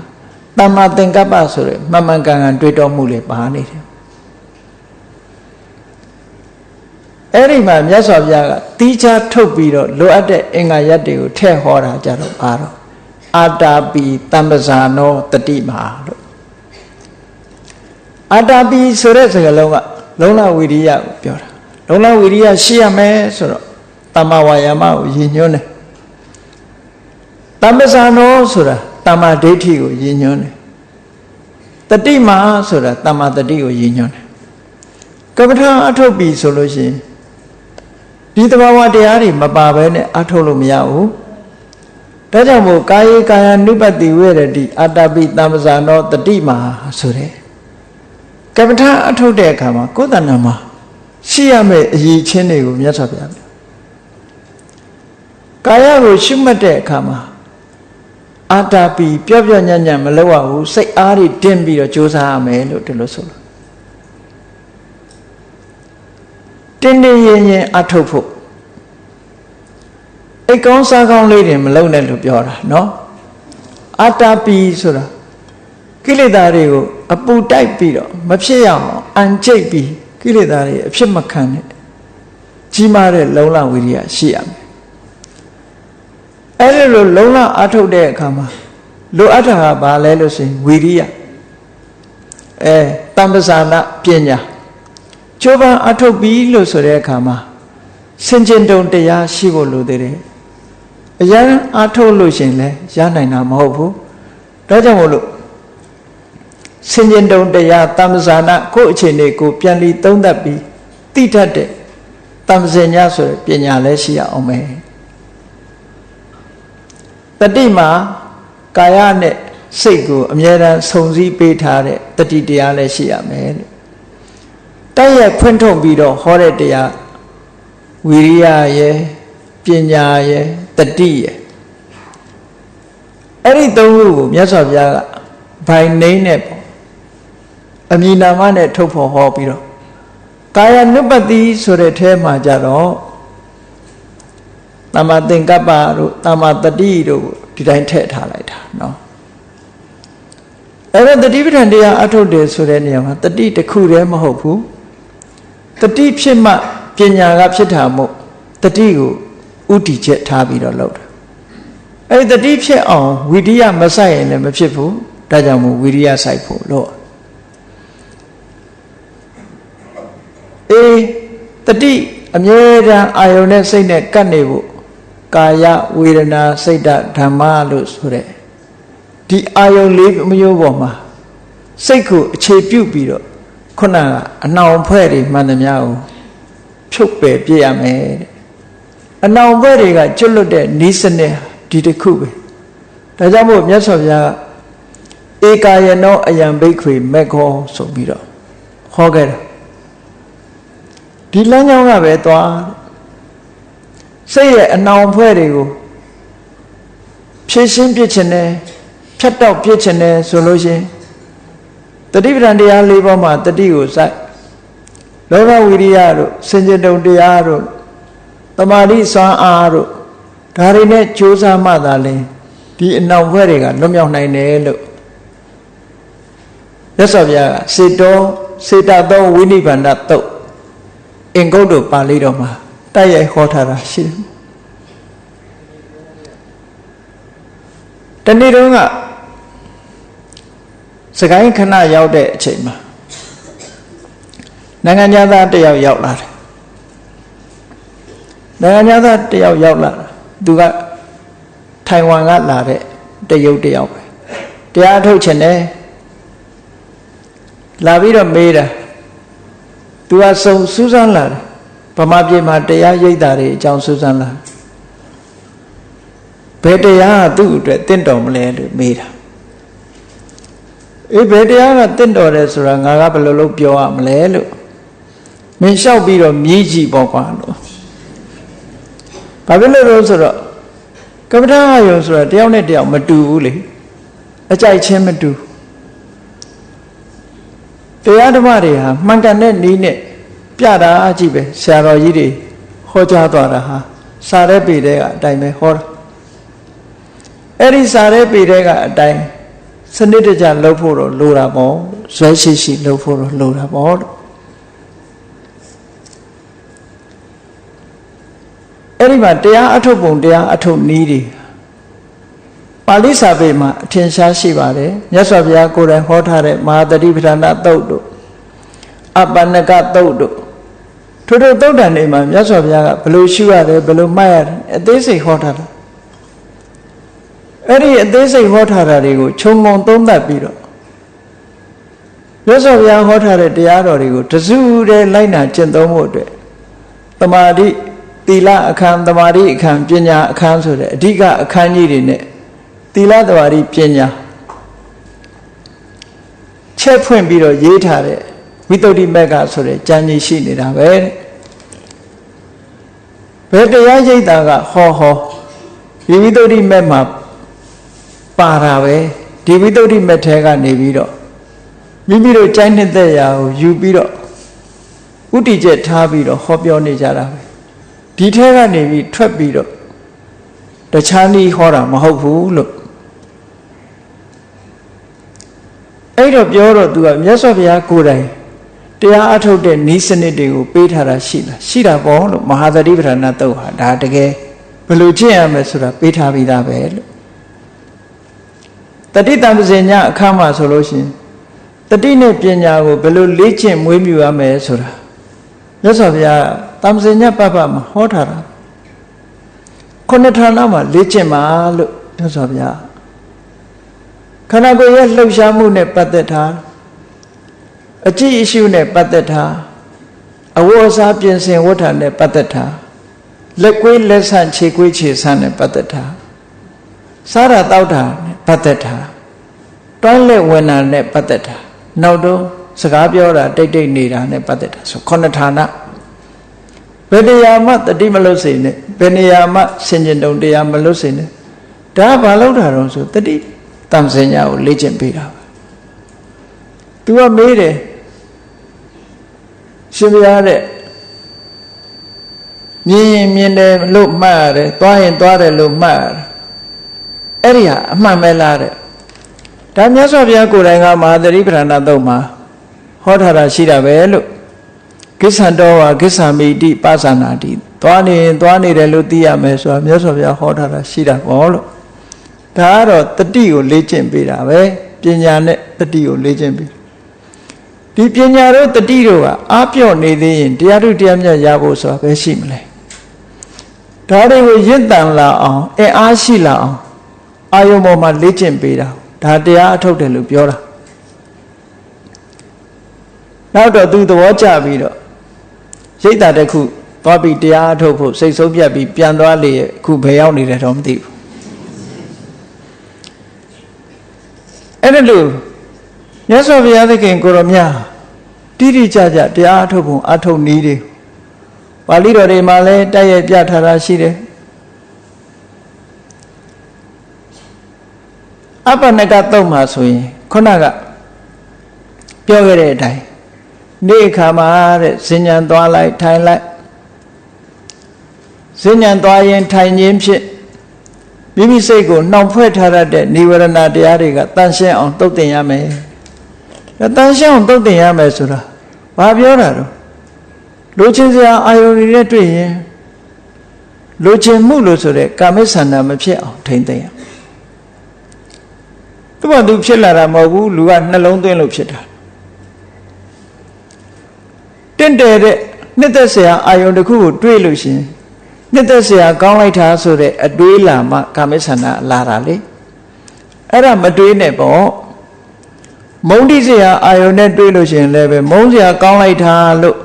တမ္မာသင်္ကပ္ပဆိုတဲ့မှန်မှန်ကန်ကန်တွေ့တော်မှုလည်းပါနေတယ်အဲ့ဒီမှာမြတ်စွာဘုရားကတီးခြားထုတ်ပြီးတော့လိုအပ်တဲ့အင်္ဂါရပ်တွေကိုထည့်ဟောတာကြတော့ပါတော့အာတာပိတမ္ပဇာနောတတိမာလို့အာတာပိဆိုတဲ့စကားလုံးကလုံလဝိရိယကိုပြောတာလုံလဝိရိယရှိရမယ်ဆိုတော့တမ္မာဝါယာမကိုရည်ညွှန်းတယ်တမ္ပဇာနောဆိုတာတမ္မာဒိဋ္ဌိကိုရည်ညွှန်းတယ်တတိမာဆိုတာတမ္မာတတိကိုရည်ညွှန်းတယ်ကမ္မထာအထုတ်ပြီဆိုလို့ရှိရင်ဒီသဘာဝတရားတွေမပါဘဲနဲ့အထုတ်လို့မရဘူးဒါကြောင့်မို့ကာယေကာယ ानु ပတိဝေရတိအာတာပိတမ္ပဇာနောတတိမာဆိုတဲ့ကမ္မထာအထုတ်တဲ့အခါမှာကိုယ်တဏ္ဍာမှာရှိရမယ့်အရေးချင်းတွေကိုမြတ်စွာဘုရား ကာယကိုရှုမှတ်တဲ့အခါမှာအာတာပီပြော့ပြော့ညံ့ညံ့မလုပ်ရဘူးစိတ်အားတွေတင်းပြီးတော့ကြိုးစားရမယ်လို့ဒီလိုဆိုလို့တင်းတင်းရင်ရင်အထုတ်ဖို့အိတ်ကောင်းစားကောင်းလေးတွေမလုပ်နဲ့လို့ပြောတာနော်အာတာပီဆိုတာကိလေသာတွေကိုအပူတိုက်ပြီးတော့မဖြစ်ရအောင်အန်ကျိတ်ပြီးကိလေသာတွေအဖြစ်မခံနဲ့ကြီးမားတဲ့လုံလဝိရိယရှိရမယ်အဲ့ဒီလိုလုံလအထုတ်တဲ့အခါမှာလိုအပ်တာကဘာလဲလို့ဆိုရင်ဝိရိယတမ္ပဇာနာပညာကျိုးပန်းအထုတ်ပြီးလို့ဆိုတဲ့အခါမှာစင်ကျင်တုံတရားရှိဖို့လိုသေးတယ်အရင်အထုတ်လို့ရှင်လဲရနိုင်တာမဟုတ်ဘူးဒါကြောင့်မို့လို့စင်ကျင်တုံတရားတမ္ပဇာနာကိုယ့်အခြေအနေကိုပြန်ပြီးသုံးသပ်ပြီးသိတတ်တဲ့တမ္ပဇညာဆိုတဲ့ပညာလည်းရှိရအောင်မယ်တတိမှာကာယနဲ့စိတ်ကိုအမြဲတမ်းစုံစည်းပေးထားတဲ့တတိတရားလည်းရှိရမယ်လို့တိုက်ရိုက်ဖွင့်ထုတ်ပြီးတော့ဟောတဲ့တရားဝိရိယရဲ့ပညာရဲ့တတိရဲ့အဲ့ဒီသုံးခုကိုမြတ်စွာဘုရားကဘိုင်နှိမ့်နဲ့ပေါ့အမည်နာမနဲ့ထုတ်ဖော်ဟောပြီးတော့ကာယ ानु ပတ္တိဆိုတဲ့ထဲမှာကြတော့သမ္မာသင်္ကပ္ပတို့သမ္မာတတိတို့ဒီတိုင်းထည့်ထားလိုက်တာနော်အဲ့တော့တတိပဋ္ဌာန်တရားအထုတ်တယ်ဆိုတဲ့နေရာမှာတတိတစ်ခုတည်းမဟုတ်ဘူးတတိဖြစ်မှပညာကဖြစ်တာမို့တတိကိုဥတည်ချက်ထားပြီးတော့လုပ်တာအဲ့ဒီတတိဖြစ်အောင်ဝိရိယမဆိုင်ရင်လည်းမဖြစ်ဘူးဒါကြောင့်မို့ဝိရိယဆိုင်ဖို့လို့တတိအမြဲတမ်းအာယုန်နဲ့စိတ်နဲ့ကပ်နေဖို့ကာယဝေဒနာစိတ်ဓမ္မလို့ဆိုတဲ့ဒီအာယုန်လေးမျိုးပေါ်မှာစိတ်ကိုအခြေပြုပြီးတော့ခုနကအနှောင်ဖွဲ့တွေမှန်သမျှကိုဖြုတ်ပယ်ပြရမယ်တဲ့အနှောင်ဖွဲ့တွေကကျွတ်လွတ်တဲ့နိစ္စနဲ့ဒီတစ်ခုပဲဒါကြောင့်မို့မြတ်စွာဘုရားဧကာယနောအယံဘိက္ခွေမေခောဆိုပြီးတော့ဟောခဲ့တာဒီလမ်းကြောင်းကပဲသွားစိတ်ရဲ့အနှောင်ဖွဲ့တွေကိုဖြည့်ရှင်းပြစ်ခြင်းနဲ့ဖြတ်တောက်ပြစ်ခြင်းနဲ့ဆိုလို့ရှိရင်တတိပဋ္ဌာန်တရား၄ပါးမှာတတိကိုစိုက်လောဘဝိရိယတို့စင်ကြယ်တုံတရားတို့သမာဓိစွမ်းအားတို့ဒါတွေနဲ့ကြိုးစားမှသာလဲဒီအနှောင်ဖွဲ့တွေကလွတ်မြောက်နိုင်တယ်လို့မြတ်စွာဘုရားကစေတသောဝိနိဗ္ဗာန်တုတ်အင်္ဂုတ္တပါဠိတော်မှာတိုက်ရိုက်ဟောထားတာရှိတယ်တနေ့တုန်းကစကိုင်းခဏရောက်တဲ့အချိန်မှာနိုင်ငံသားတယောက်ရောက်လာတယ်နိုင်ငံသားတယောက်ရောက်လာသူကထိုင်ဝမ်ကလာတဲ့တရုတ်တယောက်ပဲတရားထုတ်ချင်တယ်လာပြီးတော့မေးတာသူကစူးစမ်းလာတယ်ဗမာပြည်မှာတရားရိပ်တာတွေအကြောင်းစူးစမ်းလာဘယ်တရားကသူ့အတွက်တင့်တော်မလဲလို့မေးတာဘယ်တရားကတင့်တော်တယ်ဆိုတာငါကဘယ်လိုလုပ်ပြောရမလဲလို့မင်းလျှောက်ပြီးတော့မြည်ကြည့်ပေါ့ကွာလို့ဘာဖြစ်လို့လဲဆိုတော့ကပ္ပဋ္ဌာန်းအယုံဆိုတာတယောက်နဲ့တယောက်မတူဘူးလေအကြိုက်ချင်းမတူတရားဓမ္မတွေဟာမှန်ကန်တဲ့နည်းနဲ့ပြတာအကြည့်ပဲဆရာတော်ကြီးတွေဟောကြားသွားတာဟာစာရဲပေတဲ့ကအတိုင်းပဲဟောတာအဲ့ဒီစာရဲပေတဲ့ကအတိုင်းစနစ်တကျလုပ်ဖို့တော့လိုတာပေါ့ဇွဲရှိရှိလုပ်ဖို့တော့လိုတာပေါ့အဲ့ဒီမှာတရားအထုတ်ပုံတရားအထုတ်နည်းတွေပါဠိစာပေမှာအထင်ရှားရှိပါတယ်မြတ်စွာဘုရားကိုယ်တိုင်ဟောထားတဲ့မဟာတတိပဋ္ဌာန်သုတ်တို့အပ္ပန္နကသုတ်တို့ထို့သုတ်တန်တွေမှာမြတ်စွာဘုရားကဘယ်လိုရှုရတယ်ဘယ်လိုမှတ်ရတယ်အသေးစိတ်ဟောထားတာအဲ့ဒီအသေးစိတ်ဟောထားတာတွေကိုခြုံငုံသုံးသပ်ပြီးတော့မြတ်စွာဘုရားဟောထားတဲ့တရားတော်တွေကိုတစုတည်းလိုက်နာကျင့်သုံးဖို့အတွက်သမာဓိသီလအခန်းသမာဓိအခန်းပညာအခန်းဆိုတဲ့အဓိကအခန်းကြီးတွေနဲ့သီလသမာဓိပညာချက်ဖွင့်ပြီးတော့ရေးထားတဲ့ဝိသုဒ္ဓိမက္ခဆိုတဲ့ကျမ်းကြီးရှိနေတာပဲဘယ်တရားရိပ်တာကဟော ဒီဝိသုဒ္ဓိမဲ့မှာပါတာပဲဒီဝိသုဒ္ဓိမဲ့ထဲကနေပြီးတော့မိမိတို့ကြိုက်တဲ့ရာကိုယူပြီးတော့ဥတီကျက်ထားပြီးတော့ဟောပြောနေကြတာပဲဒီထဲကနေပြီးထွက်ပြီးတော့တခြားနည်းဟောတာမဟုတ်ဘူးလို့အဲ့တော့ပြောတော့သူကမြတ်စွာဘုရားကိုယ်တိုင်တရားအထုတ်တဲ့ဤစနစ်တွေကိုပေးထားတာရှိလားရှိတာပေါ့လို့မဟာသတိပဋ္ဌာန်သုတ်ဟာဒါတကယ်ဘယ်လိုကျင့်ရမလဲဆိုတာပေးထားပြီးသားပဲလို့တတိတံပဇင်ညအခါမှာဆိုလို့ရှိရင်တတိနဲ့ပညာကိုဘယ်လိုလေ့ကျင့်မွေးမြူရမလဲဆိုတာမြတ်စွာဘုရားတံပဇင်ညပပမှာဟောထားတာခုနှစ်ဌာနမှာလေ့ကျင့်ပါလို့မြတ်စွာဘုရားခန္ဓာကိုယ်ရဲ့လှုပ်ရှားမှုနဲ့ပတ်သက်တာအကြည့်အရှုနဲ့ပတ်သက်တာအဝတ်အစားပြင်ဆင်ဝတ်ထာနဲ့ပတ်သက်တာလက်ကွေးလက်ဆန့်ခြေကွေးခြေဆန့်နဲ့ပတ်သက်တာစားတာတောက်တာနဲ့ပတ်သက်တာတွန်းလက်ဝင်တာနဲ့ပတ်သက်တာနောက်တော့စကားပြောတာတိတ်တိတ်နေတာနဲ့ပတ်သက်တာဆိုခုနှစ်ဌာနဘယ်တရားမှတတိမလို့စိနဲ့ဘယ်နေရာမှဆင်ခြင်တုံတရားမလို့စိနဲ့ဒါဘာလို့တာတော့ဆိုတတိတံစင်ညာကိုလေ့ကျင့်ပေးတာပဲသူကမေးတယ်ရှင်ဘုရားတဲ့မြင်ရင်မြင်တယ်လို့မှတ်ရတယ်သွားရင်သွားတယ်လို့မှတ်ရတယ်အဲ့ဒီဟာအမှန်ပဲလားတဲ့ဒါမြတ်စွာဘုရားကိုယ်တိုင်ကမဟာသတိပဋ္ဌာန်သုတ်မှာဟောထားတာရှိတာပဲလို့ကိစ္ဆံတော်ဝါကိစ္ဆာမိတိပသနာတိသွားနေရင်သွားနေတယ်လို့သိရမယ်ဆိုတာမြတ်စွာဘုရားဟောထားတာရှိတာပေါ့လို့ဒါကတော့တတိကိုလေ့ကျင့်ပေးတာပဲပညာနဲ့တတိကိုလေ့ကျင့်ပေးဒီပညာတို့တတိတို့ကအားပြော့နေသေးရင်တရားတို့တရားမြတ်ရဖို့ဆိုတာပဲရှိမလဲဒါတွေကိုရင့်တန်လာအောင်အားရှိလာအောင်အာယုံပေါ်မှာလေ့ကျင့်ပေးတာဒါတရားအထုတ်တယ်လို့ပြောတာနောက်တော့သူသဘောကျပြီးတော့ရိတ်တာတစ်ခုသွားပြီးတရားအထုတ်ဖို့စိတ်ဆုံးပြတ်ပြီးပြန်သွားလေအခုဘယ်ရောက်နေတယ်တော့မသိဘူးအဲ့ဒါလို့မြတ်စွာဘုရားသခင်ကိုရောမြတ်တိတိကျကျတရားအထုတ်ပုံအထုတ်နည်းတွေပါဠိတော်တွေမှာလည်းတိုက်ရိုက်ပြထားတာရှိတယ်အပ္ပနကသုတ်မှာဆိုရင်ခုနကပြောခဲ့တဲ့အတိုင်းနေ့ခါမှာတဲ့ဇဉ္ဉံသွားလိုက်ထိုင်လိုက်ဇဉ္ဉံသွားရင်ထိုင်ခြင်းဖြင့်မိမိစိတ်ကိုနှောင်ဖွဲ့ထားတဲ့နိဝရဏတရားတွေကတန်ရှင်းအောင်သုတ်တင်ရမယ်တန်ရှင်းအောင်သုတ်တင်ရမယ်ဆိုတာဘာပြောတာတော့လိုချင်စရာအာယုန်တွေနဲ့တွေ့ရင်လိုချင်မှုလို့ဆိုတဲ့ကာမိဆန္ဒမဖြစ်အောင်ထိမ့်သိမ်းရသူ့ဘာသူဖြစ်လာတာမဟုတ်ဘူးလူကနှလုံးသွင်းလို့ဖြစ်တာတင့်တယ်တဲ့နှစ်သက်စရာအာယုန်တစ်ခုကိုတွေးလို့ရှိရင်နှစ်သက်စရာကောင်းလိုက်တာဆိုတဲ့အတွေးလာမှကာမိဆန္ဒလာတာလေအဲ့ဒါမတွေးနဲ့ပေါ့မုန်းတိစရာအာယုန်နဲ့တွေးလို့ရှိရင်လည်းပဲမုန်းစရာကောင်းလိုက်တာလို့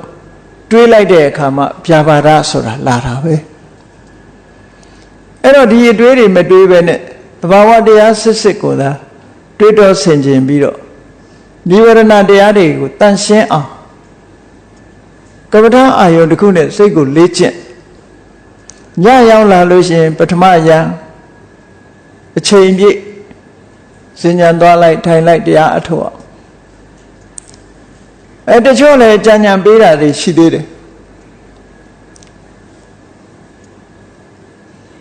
တွေးလိုက်တဲ့အခါမှာပြပါဒဆိုတာလာတာပဲအဲ့တော့ဒီအတွေးတွေမတွေးပဲနဲ့သဘာဝတရားစစ်စစ်ကိုသာတွေးတော့ဆင်ခြင်ပြီးတော့နိဝရဏတရားတွေကိုတန်ရှင်းအောင်ကမ္မထာအာယုန်တစ်ခုနဲ့စိတ်ကိုလေ့ကျင့်ညရောက်လာလို့ရှိရင်ပထမယံအချိန်ပြည့်ဇဉ္ဉံသွားလိုက်ထိုင်လိုက်တရားအထုတ်အောင်တချို့လည်းကြံကြံပေးတာတွေရှိသေးတယ်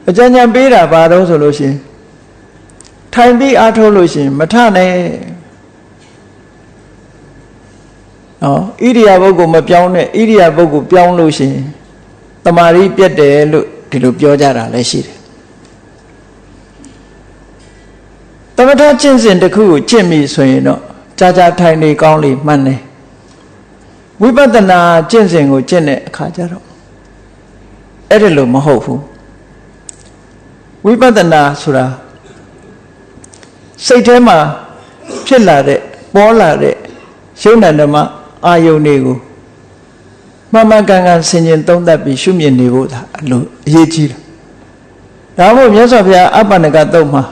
အကြံကြံပေးတာဘာတော့ဆိုလို့ရှိရင်ထိုင်ပြီးအားထုတ်လို့ရှိရင်မထနဲ့ဣရိယာပုဂ္ဂိုလ်မပြောင်းနဲ့ဣရိယာပုဂ္ဂိုလ်ပြောင်းလို့ရှိရင်တမာရီပြတ်တယ်လို့ဒီလိုပြောကြတာလည်းရှိတယ်သမထကျင့်စဉ်တစ်ခုကိုကျင့်ပြီဆိုရင်တော့ကြာကြာထိုင်နေကောင်းလေမှန်တယ်ဝိပဿနာကျင့်စဉ်ကိုကျင့်တဲ့အခါကျတော့အဲ့ဒါလို့မဟုတ်ဘူးဝိပဿနာဆိုတာစိတ်ထဲမှာဖြစ်လာတဲ့ပေါ်လာတဲ့ယုံနာဓမ္မအာယုန်တွေကိုမှန်မှန်ကန်ကန်ဆင်ခြင်သုံးသပ်ပြီးရှုမြင်နေဖို့ဒါအလိုအရေးကြီးတယ်ဒါမို့မြတ်စွာဘုရားအပ္ပနကသုတ်မှာ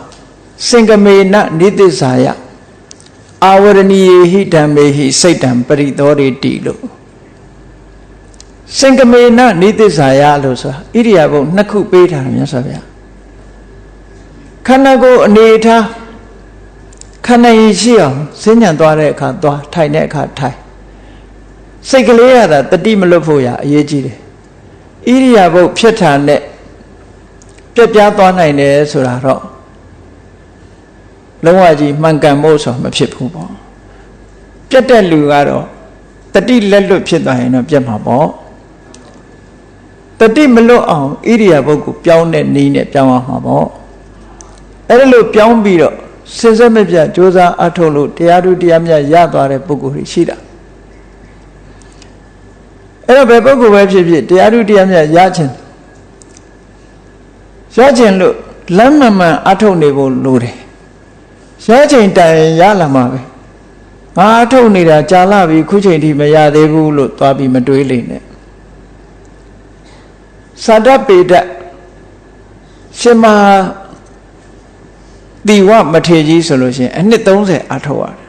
စင်္ကမေနနိသစ္စာယအာဝရဏီယေဟိဓမ္မေဟိစိတ်တံပရိသောရေတိလို့စင်္ကမေနနိသစ္စာယလို့ဆိုတာဣရိယာပုတ်နှစ်ခုပေးထားတယ်မြတ်စွာဘုရား ခန္ဓာကိုယ်အနေထားခန္ဓာရည်ရှိအောင်စဉ်းညံသွားတဲ့အခါသွားထိုင်တဲ့အခါထိုင်စိတ်ကလေးရတာတတိမလွတ်ဖို့ရအရေးကြီးတယ်ဣရိယာပုတ်ဖြစ်တာနဲ့ပြက်ပြားသွားနိုင်တယ်ဆိုတာတော့လုံးဝကြီးမှန်ကန်ဖို့ဆိုမဖြစ်ဘူးပေါ့ပြက်တဲ့လူကတော့တတိလက်လွတ်ဖြစ်သွားရင်တော့ပြက်မှာပေါ့တတိမလွတ်အောင်ဣရိယာပုတ်ကိုပြောင်းတဲ့နည်းနဲ့ပြောင်းအောင်မှာပေါ့အဲ့ဒါလို့ပြောင်းပြီးတော့စဉ်ဆက်မပြတ်ကြိုးစားအထုတ်လို့တရားဓုတရားမြတ်ရသွားတဲ့ပုဂ္ဂိုလ်တွေရှိတာအဲ့တော့ဘယ်ပုဂ္ဂိုလ်ပဲဖြစ်ဖြစ်တရားဓုတရားမြတ်ရခြင်းလို့လမ်းမှန်အထုတ်နေဖို့လိုတယ်ရခြင်းတိုင်ရလာမှာပဲငါအထုတ်နေတာကြာလာပြီခုချိန်ထိမရသေးဘူးလို့သွားပြီးမတွေးလိမ့်နဲ့သာတပေတရှင်မတိဝမထေကြီးဆိုလို့ရှိရင်အနှစ်30အထုတ်ရတယ်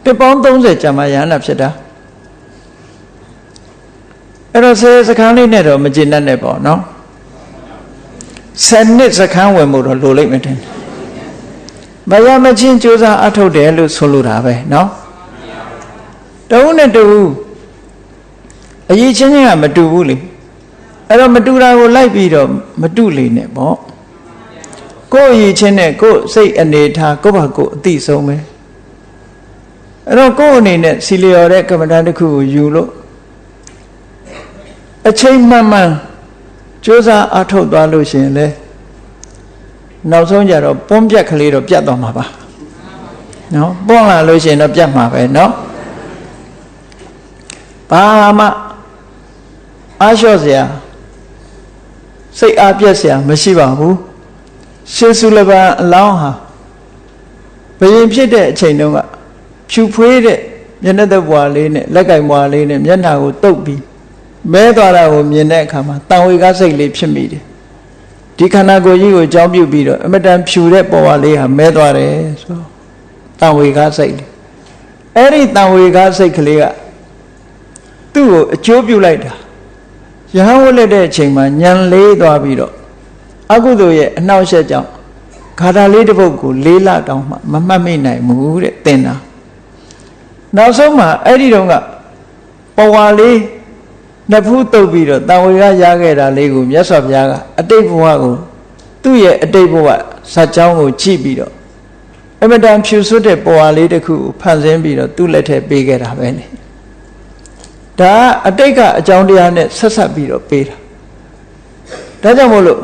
တစ်ပေါင်း30ကြာမှရဟန္တာဖြစ်တာအဲ့တော့စခန်းလေးနဲ့တော့မကျင်တတ်နဲ့ပေါ့နော်10နှစ်စခန်းဝင်မှုတော့လိုလိမ့်မယ်တင်မရမချင်းကြိုးစားအထုတ်တယ်လို့ဆိုလိုတာပဲနော်တဝုနဲ့တဝုအရေးချင်းချင်းကမတူဘူးလေအဲ့တော့မတူတာကိုလိုက်ပြီးတော့မတူလေနဲ့ပေါ့ကိုယ်အရေးချင်းနဲ့ကိုယ်စိတ်အနေထားကိုယ့်ဘာကိုယ်အသိဆုံးပဲအဲ့တော့ကိုယ်အနေနဲ့စီလျော်တဲ့ကမ္မဋ္ဌာန်းတစ်ခုကိုယူလို့အချိန်မှန်မှန်ကြိုးစားအထုတ်သွားလို့ရှိရင်လေနောက်ဆုံးကြတော့ပွန်းပြက်ကလေးတော့ပြတ်သွားမှာပါနော်ပွန်းလာလို့ရှိရင်တော့ပြတ်မှာပဲနော်ဘာမှအားလျှော့စရာစိတ်အားပြတ်စရာမရှိပါဘူးရှေးစုလပန်အလောင်းဟာဘယင်ဖြစ်တဲ့အချိန်တုန်းကဖြူဖွေးတဲ့မျက်နှာသက်ဘွားလေးနဲ့လက်ကင်ဘွားလေးနဲ့မျက်နှာကိုတုပ်ပြီးမဲသွားတာကိုမြင်တဲ့အခါမှာတန်ဝေကစိတ်လေးဖြစ်မိတယ်ဒီခန္ဓာကိုယ်ကြီးကိုအကြောင်းပြုပြီးတော့အမတန်ဖြူတဲ့ပေါ်ဝါလေးဟာမဲသွားတယ်ဆိုတန်ဝေကစိတ်လေးအဲ့ဒီတန်ဝေကစိတ်ကလေးကသူ့ကိုအကျိုးပြုလိုက်တာရဟန်းဝတ်လက်တဲ့အချိန်မှာညံလေးသွားပြီးတော့အကုသိုလ်ရဲ့အနှောက်အယှက်ကြောင့်ဂါထာလေးတစ်ပုဒ်ကို4လတောင်မှမမှတ်မိနိုင်ဘူးတဲ့သင်တာနောက်ဆုံးမှာအဲ့ဒီတော့ကပေါ်ဝါလေးနှစ်ဖူးတုပ်ပြီးတော့တန်ဝေကရခဲ့တာလေးကိုမြတ်စွာဘုရားကအတိတ်ဘဝကိုသူ့ရဲ့အတိတ်ဘဝဇာတ်ကြောင်းကိုကြည့်ပြီးတော့အမတန်ဖြူစွတ်တဲ့ပေါ်ဝါလေးတစ်ခုကိုဖန်ဆင်းပြီးတော့သူ့လက်ထဲပေးခဲ့တာပဲလေဒါအတိတ်ကအကြောင်းတရားနဲ့ဆက်ဆက်ပြီးတော့ပေးတာဒါကြောင့်မို့လို့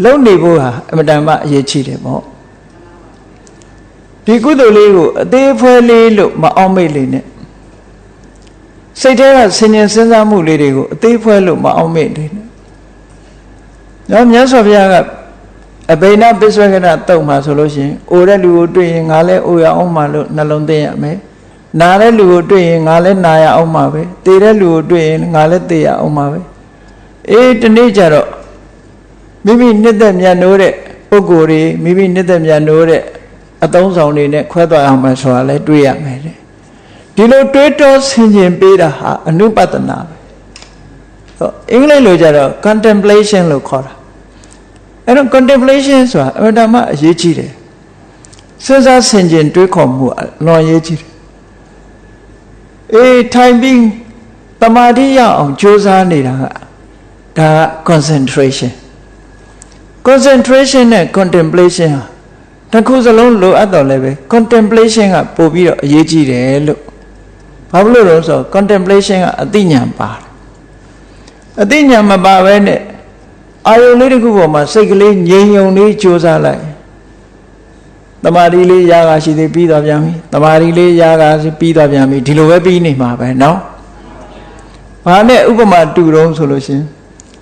လုံနေဖို့ဟာအမတန်မှအရေးကြီးတယ်ပေါ့ဒီကုသိုလ်လေးကိုအသေးဖွဲလေးလို့မအောင်မိတ်လေးနဲ့စိတ်ထဲကဆင်ញင်စဉ်းစားမှုလေးတွေကိုအသေးဖွဲလို့မအောင်မိတ်လေးနဲ့နော်မြတ်စွာဘုရားကအဘိနပစ္စဝကရတုံမှာဆိုလို့ရှိရင်အိုတဲ့လူကိုတွေ့ရင်ငါလည်းအိုရအောင်မှလို့နှလုံးသွင်းရမယ်နာတဲ့လူကိုတွေ့ရင်ငါလည်းနာရအောင်မှပဲသေတဲ့လူကိုတွေ့ရင်ငါလည်းသေရအောင်မှပဲအေးဒီနေ့ကျတော့မိမိနှစ်သက်မြတ်နိုးတဲ့ပုဂ္ဂိုလ်တွေမိမိနှစ်သက်မြတ်နိုးတဲ့အသုံးဆောင်တွေနဲ့ခွဲသွားအောင်မှဆိုတာလဲတွေးရမယ်တဲ့ဒီလိုတွေးတောဆင်ခြင်ပေးတာဟာအနုပဒနာပဲဟောအင်္ဂလိပ်လိုကြတော့ contemplation လို့ခေါ်တာအဲ့တော့ contemplation ဆိုတာအမှန်တမ်းအရေးကြီးတယ်စဉ်းစားဆင်ခြင်တွေးခေါ်မှုအလွန်အရေးကြီးတယ်အေးထိုင်ပြီးတမာတိရအောင်ကြိုးစားနေတာကဒါက concentration နဲ့ contemplation ဟာတစ်ခုစလုံးလိုအပ်တော့လည်းပဲ contemplation ကပို့ပြီးတော့အရေးကြီးတယ်လို့ဘာဖြစ်လို့လဲဆိုတော့ contemplation ကအသိဉာဏ်ပါတယ်အသိဉာဏ်မပါဘဲနဲ့အာယုန်လေးတစ်ခုပေါ်မှာစိတ်ကလေးငြိမ်ယုံလေးကြိုးစားလိုက်တမာရီလေးရာဂရှိသေးပြီးသွားပြန်ပြီတမာရီလေးရာဂရှိပြီးသွားပြန်ပြီဒီလိုပဲပြီးနေမှာပဲเนาะဘာနဲ့ဥပမာတူတုံးဆိုလို့ရှင်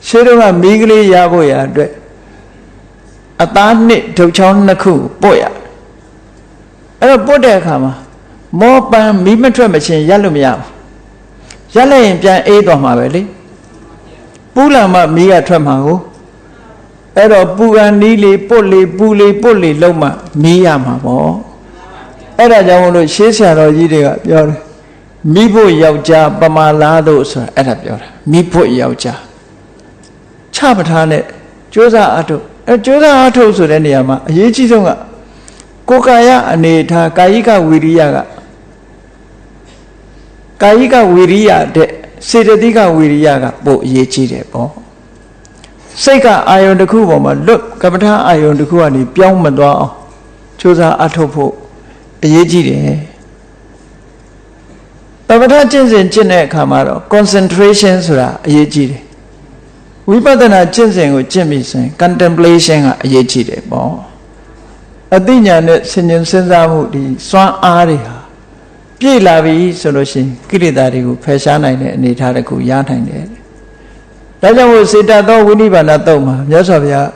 ရှေးတုန်းကမီးကလေးရဖို့ရအတွက်အသားနှစ်ဒုတ်ချောင်းနှစ်ခုပို့ရအဲ့တော့ပို့တဲ့အခါမှာမောပန်းမီးမထွက်မချင်းရက်လို့မရဘူးရက်လိုက်ရင်ပြန်အေးသွားမှာပဲလေပူလာမှမီးကထွက်မှာကိုအဲ့တော့ပူကန်နီးလေးပုတ်လေးပူလေးပုတ်လေးလုံးမှမီးရမှာပေါ့အဲ့ဒါကြောင့်မလို့ရှေးဆရာတော်ကြီးတွေကပြောတယ်မိဖို့ယောက်ျားပမာလားတို့ဆိုတာအဲ့ဒါပြောတာမိဖို့ယောက်ျားချပထားနဲ့ကြိုးစားအထုတ် ကြိုးစားအားထုတ်ဆိုတဲ့နေရာမှာအရေးကြီးဆုံးကကိုယ်ကာယအနေထားကာယိကဝိရိယကကာယိကဝိရိယတဲ့စေတသိကဝိရိယကပိုအရေးကြီးတယ်ပေါ့စိတ်ကအာယုန်တစ်ခုပေါ်မှာလွတ်ကမ္မထာအာယုန်တစ်ခုကနေပြောင်းမသွားအောင်ကြိုးစားအားထုတ်ဖို့အရေးကြီးတယ်ကမ္မထာကျင့်စဉ်ကျင့်တဲ့အခါမှာတော့ concentration ဆိုတာအရေးကြီးတယ်ဝိပဿနာကျင့်စဉ်ကိုကျင့်ပြီဆိုရင် contemplation ကအရေးကြီးတယ်ပေါ့အသိဉာဏ်နဲ့ဆင်ခြင်စဉ်းစားမှုဒီစွမ်းအားတွေဟာပြည့်လာပြီဆိုလို့ရှိရင်ကိလေသာတွေကိုဖယ်ရှားနိုင်တဲ့အနေအထားတစ်ခုရနိုင်တယ်ဒါကြောင့်မို့စေတသောဝိနိဗ္ဗာန်တုတ်မှာမြတ်စွာဘုရား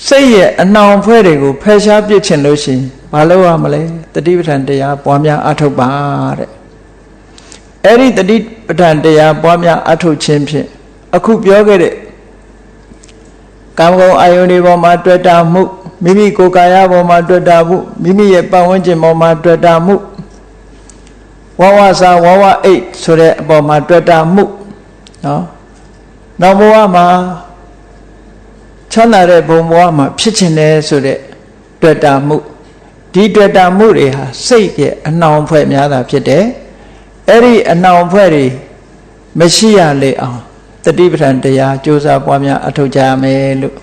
စိတ်ရဲ့အနှောင်ဖွဲ့တွေကိုဖယ်ရှားပြစ်ချင်လို့ရှိရင်မလုပ်ရမလဲတတိပဋ္ဌာန်တရားပွားများအထုတ်ပါတဲ့အဲ့ဒီတတိပဋ္ဌာန်တရားပွားများအထုတ်ခြင်းဖြင့်အခုပြောခဲ့တဲ့ကာမဂုဏ်အာယုန်တွေပေါ်မှာတွေ့တာမှုမိမိကိုယ်ကာယပေါ်မှာတွေ့တာမှုမိမိရဲ့ပတ်ဝန်းကျင်ပေါ်မှာတွေ့တာမှုဝဝစာဝဝအိတ်ဆိုတဲ့အပေါ်မှာတွေ့တာမှုနော်နောက်ဘဝမှာချမ်းသာတဲ့ဘုံဘဝမှာဖြစ်ချင်တယ်ဆိုတဲ့တွေ့တာမှုဒီတွေ့တာမှုတွေဟာစိတ်ရဲ့အနှောင်ဖွဲ့များတာဖြစ်တယ်အဲ့ဒီအနှောင်ဖွဲ့တွေမရှိရလေအောင်တတိပဋ္ဌာန်တရားကြိုးစားပွားများအထောက်ကြရမယ်လို့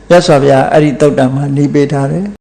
မြတ်စွာဘုရားအဲ့ဒီသုတ်တံမှာနှီးပေးထားတယ်